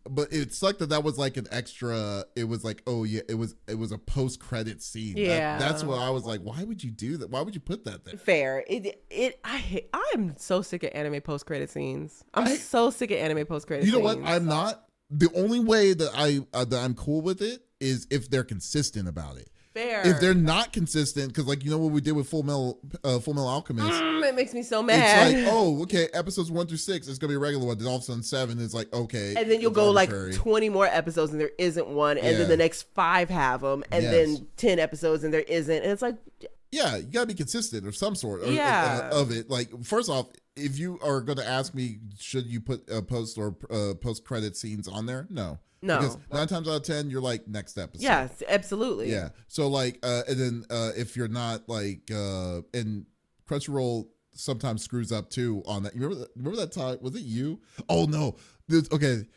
but it sucked that was like an extra, it was like, oh yeah, it was a post-credit scene. Yeah. That's what I was like, why would you do that? Why would you put that there? Fair. I'm so sick of anime post-credit scenes. I'm so sick of anime post-credit scenes. You know what? I'm not. The only way that I'm cool with it is if they're consistent about it. Fair. If they're not consistent, because like, you know what we did with Full Metal Alchemist, it makes me so mad. It's like, oh, okay, episodes 1 through 6, it's gonna be a regular one. Then all of a sudden 7 is like, okay, and then you'll go arbitrary. Like 20 more episodes and there isn't one, and then the next 5 have them, and then 10 episodes and there isn't, and it's like, yeah, you gotta be consistent of some sort. Of it. Like, first off, if you are gonna ask me, should you put post credit scenes on there? No. Because 9 times out of 10, you're like, next episode. Yes, absolutely. Yeah. So like, and then if you're not like, and Crunchyroll sometimes screws up too on that. Remember that time? Was it you? Oh no. Okay.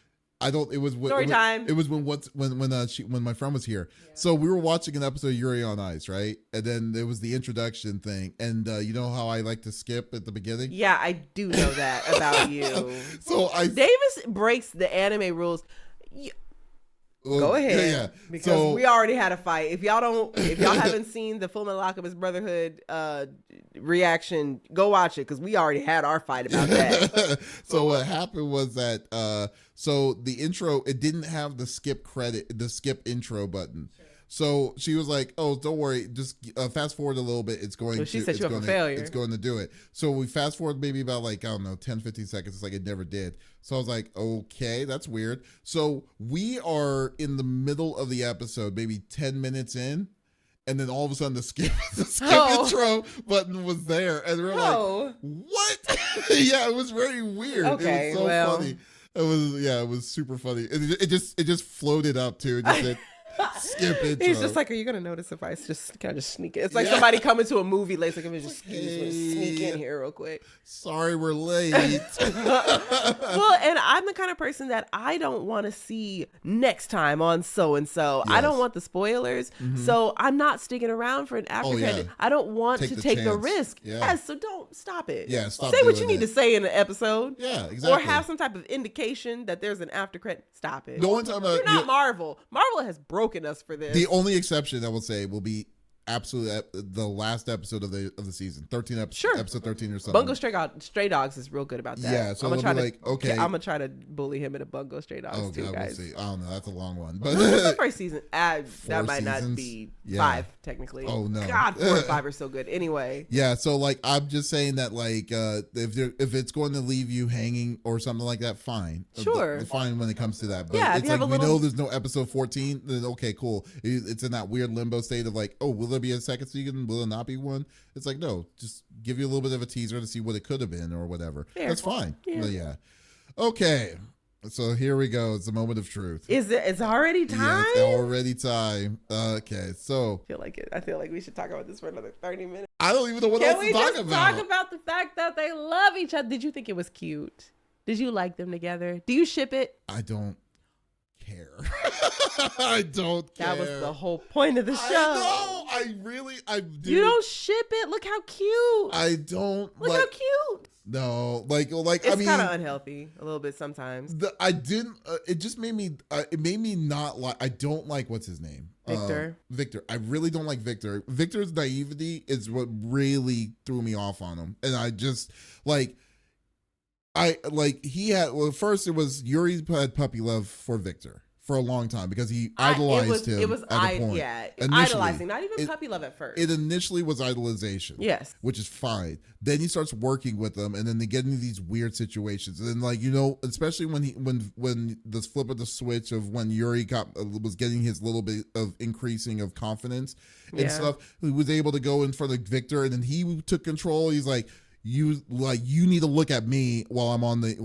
I don't. It was story time. It was when my friend was here. Yeah. So we were watching an episode of Yuri on Ice, right? And then there was the introduction thing, and you know how I like to skip at the beginning. Yeah, I do know that about you. So Davis breaks the anime rules. Go ahead. Yeah. Because we already had a fight. If y'all haven't seen the Full Metal Alchemist Brotherhood reaction, go watch it, because we already had our fight about that. So what happened was that so the intro, it didn't have the skip intro button. Sure. So she was like, "Oh, don't worry, just fast forward a little bit. It's going she set you up for failure. It's going to do it." So we fast forward maybe about like, I don't know, 10, 15 seconds. It's like it never did. So I was like, okay, that's weird. So we are in the middle of the episode, maybe 10 minutes in, and then all of a sudden the skip intro button was there, and we're like, "What?" Yeah, it was very weird. Okay, it was so funny. It was super funny. It just floated up too. It just said, skip intro. He's just like, are you gonna notice if I just kind of sneak it? It's like somebody coming to a movie late, like, let me just sneak in here real quick. Sorry, we're late. Well, and I'm the kind of person that I don't want to see next time on so and so. I don't want the spoilers, so I'm not sticking around for an after credit. I don't want to take the risk. Yes, so don't stop it. Yeah, stop. Say what you need to say in an episode. Yeah, exactly. Or have some type of indication that there's an after credit. Stop it. The only time you're not Marvel. Marvel has broken us for this. The only exception I will say will be absolutely the last episode of the season, 13 episode, sure. Episode 13 or something. Bungo Stray Dogs is real good about that. Yeah, so I'm gonna try to bully him into Bungo Stray Dogs too, guys. We'll see. I don't know, that's a long one, but the first season, that might not be 5 technically. Oh no, God, 4 and 5 are so good. Anyway, yeah. So like, I'm just saying that like, if it's going to leave you hanging or something like that, fine, sure, fine when it comes to that. But yeah, it's like we know there's no episode 14. Then okay, cool. It's in that weird limbo state of like, oh, will there be a second season? Will it not be one? It's like, no, just give you a little bit of a teaser to see what it could have been or whatever. Fair. That's fine. Yeah. But yeah. Okay. So here we go. It's the moment of truth. It's already time? Yeah, it's already time. Okay. So I feel like we should talk about this for another 30 minutes. I don't even know what else to talk about. Can we just talk about the fact that they love each other? Did you think it was cute? Did you like them together? Do you ship it? I don't care. I don't care. That was the whole point of the show. I do. You don't ship it? Look how cute. I don't. Look how cute. No, like it's kind of unhealthy a little bit sometimes. It just made me. It made me not like. I don't like what's his name. Victor. I really don't like Victor. Victor's naivety is what really threw me off on him, and I just like. First it was Yuri had puppy love for Victor for a long time because he idolized him. It was idolizing, not even puppy love at first. It initially was idolization. Yes. Which is fine. Then he starts working with them, and then they get into these weird situations. And then, like, you know, especially when the flip of the switch of when Yuri was getting his little bit of increasing of confidence and stuff, he was able to go in front of Victor, and then he took control. He's like, you need to look at me while I'm on the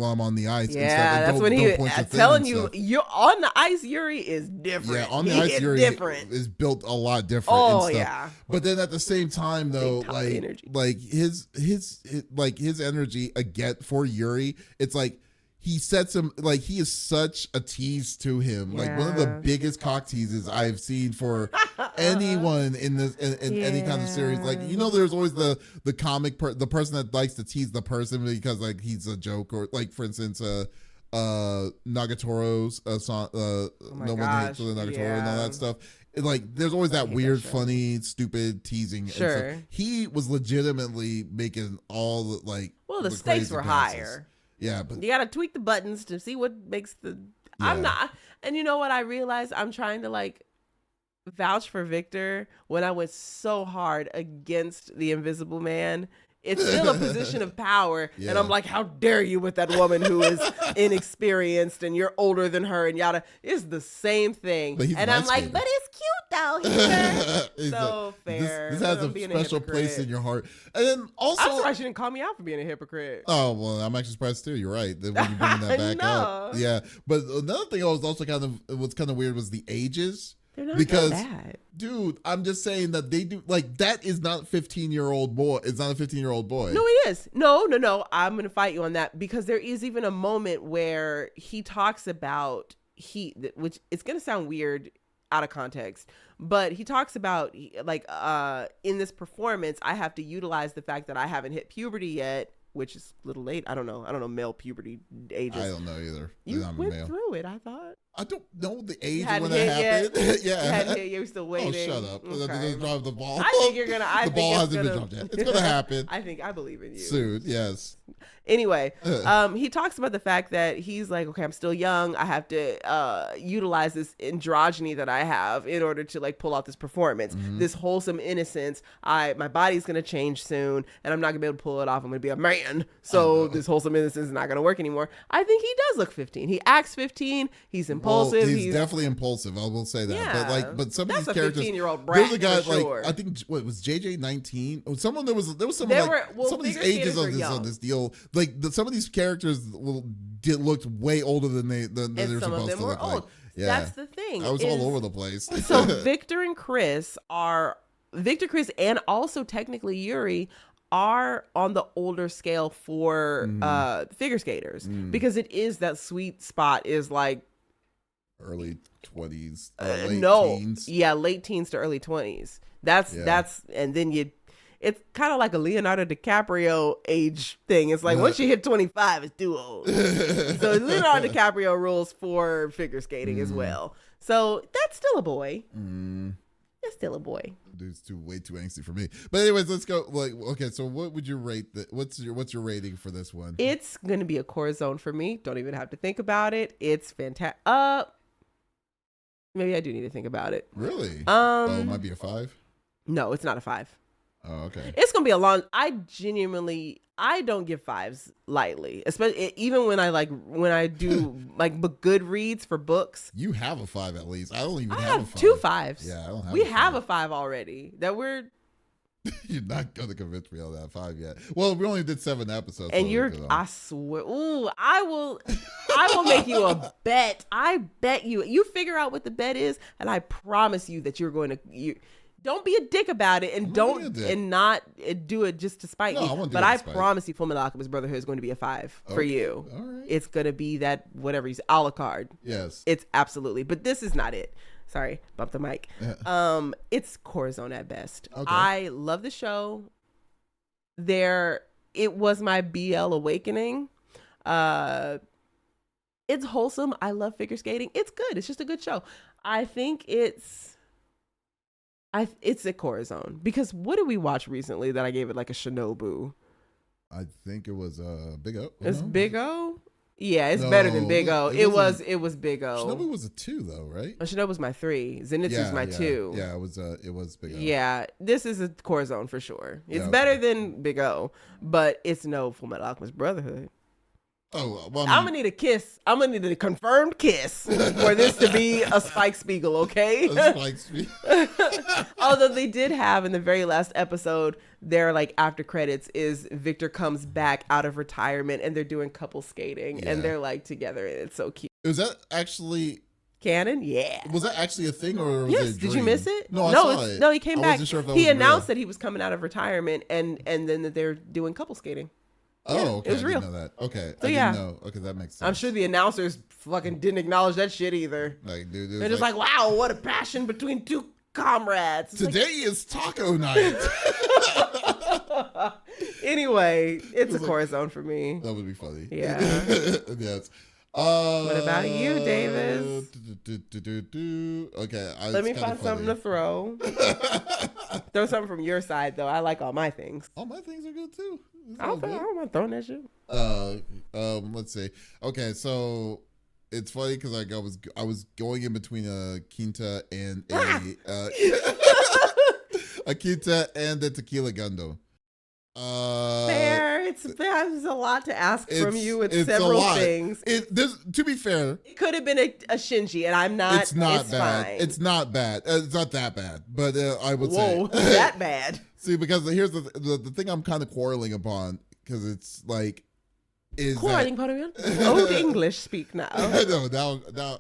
ice. Yeah, and that's when I'm telling you, you're on the ice. Yuri is different. Yeah, on the ice, Yuri is built a lot different. Oh and stuff. Yeah. But then at the same time, though, like his energy again for Yuri, it's like he sets him like he is such a tease to him. Like one of the biggest cock teases I've seen for anyone in this in any kind of series. Like there's always the comic the person that likes to tease the person because like he's a joke, or like for instance Nagatoro's song No One Hates the Nagatoro and all that stuff. Like there's always that weird, funny, stupid teasing. Sure. He was legitimately making all the stakes were higher. Yeah, but you gotta tweak the buttons to see what makes the. Yeah. I'm not, and you know what? I realized I'm trying to like vouch for Victor when I went so hard against the Invisible Man. It's still a position of power, and I'm like, how dare you with that woman who is inexperienced and you're older than her and yada. It's the same thing, and I'm like, but it's cute though. So fair. This has a special place in your heart, and then also, I'm surprised she didn't call me out for being a hypocrite. Oh well, I'm actually surprised too. You're right when you bring that back up. Yeah, but another thing I was also what's kind of weird was the ages. They're not that bad. Dude, I'm just saying that they do like that is not 15-year-old boy. It's not a 15-year-old boy. No, it is. No. I'm gonna fight you on that because there is even a moment where he talks about which it's gonna sound weird out of context, but he talks about like in this performance, I have to utilize the fact that I haven't hit puberty yet, which is a little late. I don't know male puberty ages. I don't know either. You went through it, I thought. I don't know the age when that happened. Yeah. You're still waiting. Oh, shut up. Okay. Drive the ball. I think you're going to. The ball hasn't been dropped yet. It's going to happen. I believe in you. Soon, yes. Anyway, he talks about the fact that he's like, okay, I'm still young. I have to utilize this androgyny that I have in order to like pull out this performance, this wholesome innocence. My body's going to change soon and I'm not going to be able to pull it off. I'm going to be a man. So this wholesome innocence is not going to work anymore. I think he does look 15. He acts 15. He's impulsive. Well, he's definitely impulsive. I will say that. Yeah, but some of these a characters, 15-year-old brat. There's a guy for sure. I think what was JJ 19? Oh, someone there was some of these ages on this deal. Like some of these characters looked way older than they're supposed to look like. Yeah, that's the thing. I was all over the place. So Victor, Chris, and also technically Yuri are on the older scale for figure skaters because it is that sweet spot is like early 20s, teens. Yeah, late teens to early 20s. That's and then it's kind of like a Leonardo DiCaprio age thing. It's like once you hit 25, it's too old. So Leonardo DiCaprio rules for figure skating as well. So that's still a boy. That's still a boy. Dude's way too angsty for me. But anyways, let's go. Like, okay, so what would you rate what's your rating for this one? It's gonna be a core zone for me. Don't even have to think about it. It's fantastic. Maybe I do need to think about it. Really? It might be a 5. No, it's not a 5. Oh, okay. It's gonna be a long. I don't give 5s lightly, especially even when I do like good reads for books. You have a 5 at least. I don't even have a 5. 2 5s. Yeah, I don't have. We have a 5 already. That we're. You're not gonna convince me on that 5 yet. Well, we only did 7 episodes. And I swear, I will make you a bet. I bet you. You figure out what the bet is, and I promise you that you're going to. Don't be a dick about it, and not do it just to spite me. But I promise you, Fullmetal Alchemist Brotherhood is going to be a 5 for you. All right. It's going to be that whatever you say, a la carte. Yes. It's absolutely. But this is not it. Sorry, bump the mic. It's Corazon at best. Okay. I love the show. It was my BL awakening. It's wholesome. I love figure skating. It's good. It's just a good show. I think it's a Corazon because what did we watch recently that I gave it like a Shinobu? I think it was Big O. It's Big O. Yeah, it's better than Big O. It was Big O. Shinobu was a 2 though, right? Shinobu was my 3. Zenitsu's my 2. Yeah, it was Big O. Yeah, this is a Corazon for sure. It's better than Big O, but it's no Fullmetal Alchemist Brotherhood. Oh, well, I'm gonna need a kiss. I'm gonna need a confirmed kiss for this to be a Spike Spiegel, okay? A Spike Spiegel. Although they did have in the very last episode, their like after credits is Victor comes back out of retirement and they're doing couple skating and they're like together and it's so cute. Was that actually canon? Yeah. Was that actually a thing or was yes? it a dream? Did you miss it? No, I saw it. No, he came back. Wasn't sure if that he was announced real. that he was coming out of retirement and then that they're doing couple skating. Oh, okay. It was I real. didn't know that. Okay. So, I yeah. didn't know. Okay, that makes sense. I'm sure the announcers fucking didn't acknowledge that shit either. Like, dude, They're just like, wow, what a passion between two comrades. It's today is taco night. Anyway, it's a like- Corazon for me. That would be funny. Yeah. Yes. What about you, Davis? Okay. Let me find something to throw. Throw something from your side, though. I like all my things. All my things are good too. It's I all don't want throwing that shit. Let's see. Okay, so it's funny because like I was going in between a Quinta and a Quinta and a Tequila Gundo. Fair. There's a lot to ask from you with it's several a lot. things. To be fair, It could have been a Shinji, and I'm not. it's not bad. Fine. It's not bad. It's not that bad, but I would Whoa, say that bad. See, because here's the thing I'm kind of quarreling upon because it's like is Quarreling, Old English speak now. no, now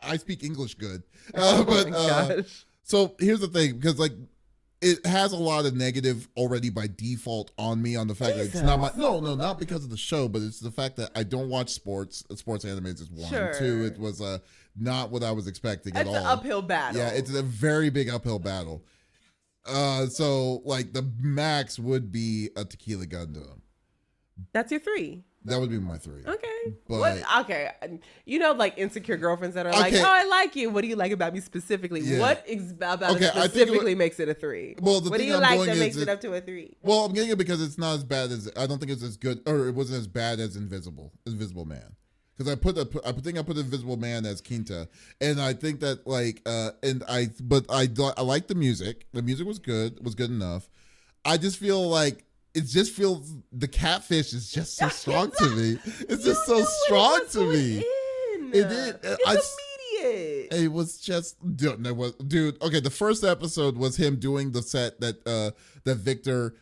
I speak English good. Oh my gosh. So here's the thing, because like it has a lot of negative already by default on me on the fact that it's not my not because of the show, but it's the fact that I don't watch sports. Sports animes is one. Sure. Two, it was not what I was expecting at all. It's an uphill battle. Yeah, it's a very big uphill battle. So like the max would be a Tequila Gundam. That's your 3. That would be my 3. Okay. But okay. You know, like insecure girlfriends that are like, Okay. oh, I like you. What do you like about me specifically? Yeah. What about Okay, it I think specifically makes it a 3? Well, the what do thing you I'm like going that is makes it it- up to a 3? Well, I'm getting it because it's not as bad as I don't think it's as good, or it wasn't as bad as Invisible Man. Because I put Invisible Man as Quinta, and I think that like I like the music. The music was good enough. I just feel like it just feels the catfish is just so strong to me. It's just so strong to me. It did. It's immediate. It was just dude. Okay, the first episode was him doing the set that Victor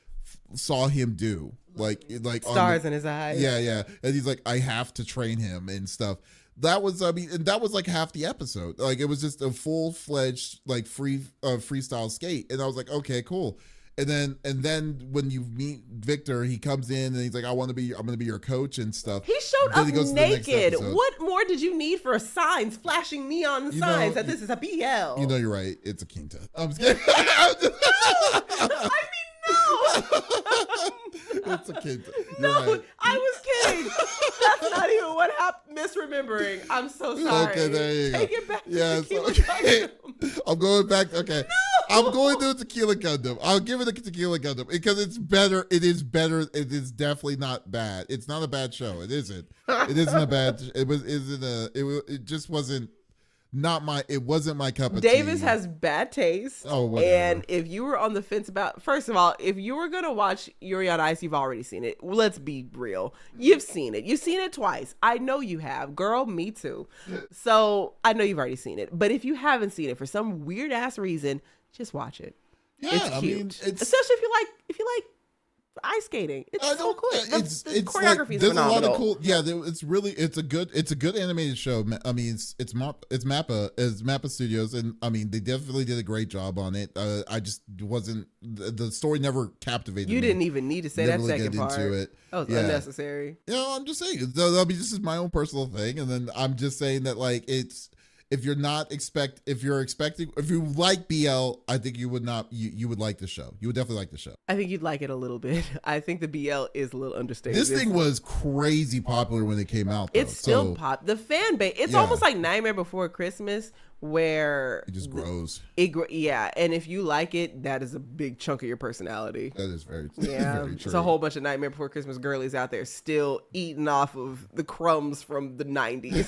saw him do, like Stars in his eyes. Yeah, and he's like, I have to train him and stuff. That was, and that was like half the episode. Like it was just a full-fledged like freestyle skate, and I was like, okay, cool. And then when you meet Victor, he comes in and he's like, I'm gonna be your coach and stuff. He showed Then up he goes to the next naked. episode. What more did you need for signs, flashing neon signs that this is a BL? You know, you're right. It's a Quinta. I'm just kidding. I mean, no. It's a Quinta. You're No, right. I was kidding. That's not even what happened. Misremembering. I'm so sorry. Okay, there you go. Take it back. Yeah, to Tequila okay. Gundam. I'm going back. Okay. I'm going to Tequila Gundam. I'll give it a Tequila Gundam because it's better. It is better. It is definitely not bad. It's not a bad show. It isn't. It isn't a bad. It was. Isn't a. It just wasn't. Not my. It wasn't my cup of tea. Davis has bad taste. Oh, whatever. And if you were on the fence about, first of all, if you were gonna watch Yuri on Ice, you've already seen it. Let's be real. You've seen it. You've seen it twice. I know you have, girl. Me too. So I know you've already seen it. But if you haven't seen it for some weird ass reason, just watch it. Yeah, It's I cute, mean, it's especially if you like ice skating. It's so cool. The choreography like, is there's phenomenal. a lot of cool. Yeah, it's a good animated show. I mean, it's Mappa Studios, and I mean they definitely did a great job on it. I just wasn't the story never captivated You me. didn't even need to say Didn't that really second get part. into it. That was Yeah. unnecessary. You know, I'm just saying. I mean, this is my own personal thing, and then I'm just saying that like it's. If you like BL, I think you would not. You would like the show. You would definitely like the show. I think you'd like it a little bit. I think the BL is a little understated. This thing was crazy popular when it came out. Though. It's still pop. The fan base. It's Yeah. almost like Nightmare Before Christmas, where It just grows. Yeah, and if you like it, that is a big chunk of your personality. That is very, Yeah, very true. there's a whole bunch of Nightmare Before Christmas girlies out there still eating off of the crumbs from the 90s.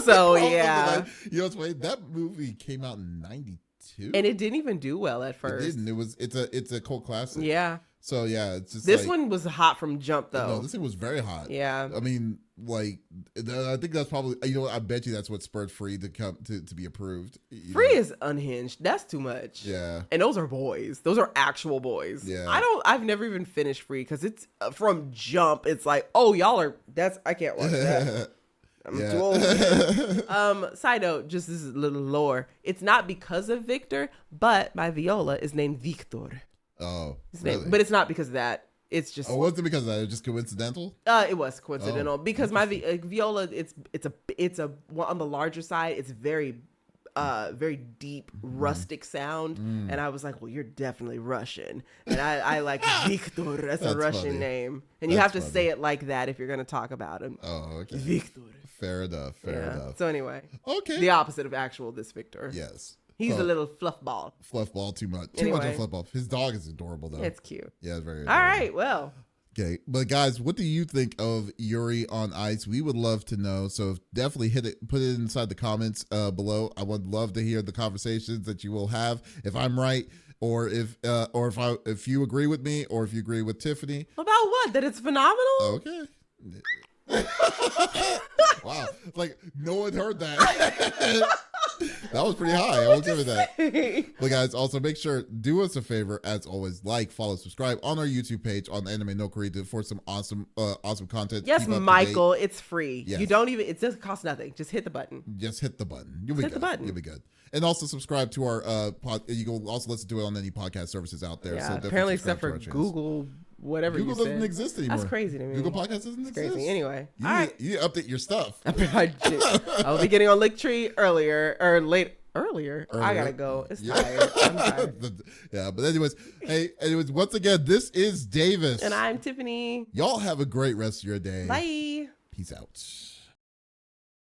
So yeah, You know what's funny? That movie came out in '92, and it didn't even do well at it first. didn't. It's a cult classic. Yeah, So yeah, it's just this like, one was hot from jump No, though. this thing was very hot. Yeah. I mean, like, I think that's probably, I bet you that's what spurred Free to come to be approved. Free is unhinged. That's too much. Yeah. And those are boys. Those are actual boys. Yeah. I've never even finished Free because it's from jump. It's like, oh, I can't watch that. I'm Yeah. too old. Side note, just this is a little lore. It's not because of Victor, but my viola is named Victor. Oh, His really? name, but it's not because of that. It's just Oh, wasn't it because of that? It was just coincidental? it was coincidental because my viola it's a on the larger side. It's very deep rustic sound, and I was like, well, you're definitely Russian, and I like Victor. That's a Russian funny. name, and you have to say it like that if you're going to talk about him. Oh, okay. Victor. Fair enough. Fair enough. So anyway, Okay. the opposite of actual this Victor. Yes. He's So, a little fluff ball. fluff ball too much. Too much of Anyway. a fluff ball. His dog is adorable though. It's cute. Yeah, it's very All adorable. right, well. Okay, but guys, what do you think of Yuri on Ice? We would love to know. So definitely put it inside the comments below. I would love to hear the conversations that you will have. If I'm right, or if you agree with me, or if you agree with Tiffany. About what? That it's phenomenal? Okay. Wow, like no one heard that. That was pretty high. I will give it that. But guys, also make sure, do us a favor, as always, like, follow, subscribe on our YouTube page on Anime No Kurita for some awesome content. Yes, Keep up to Michael, date. it's free. Yes. You don't even, it doesn't cost nothing. Just hit the button. Just hit the button. You'll be Hit good. the button. You'll be good. And also subscribe to our you can also listen to it on any podcast services out there. Yeah, So definitely apparently subscribe except to for our channels. Google, whatever Google you said. doesn't exist anymore. That's crazy to me. Google Podcast doesn't It's exist. crazy. Anyway, You all need, right. you need to update your stuff. I will be getting on Linktree earlier. I gotta go. It's tired. I'm tired. Yeah, but anyways, once again, this is Davis. And I'm Tiffany. Y'all have a great rest of your day. Bye. Peace out.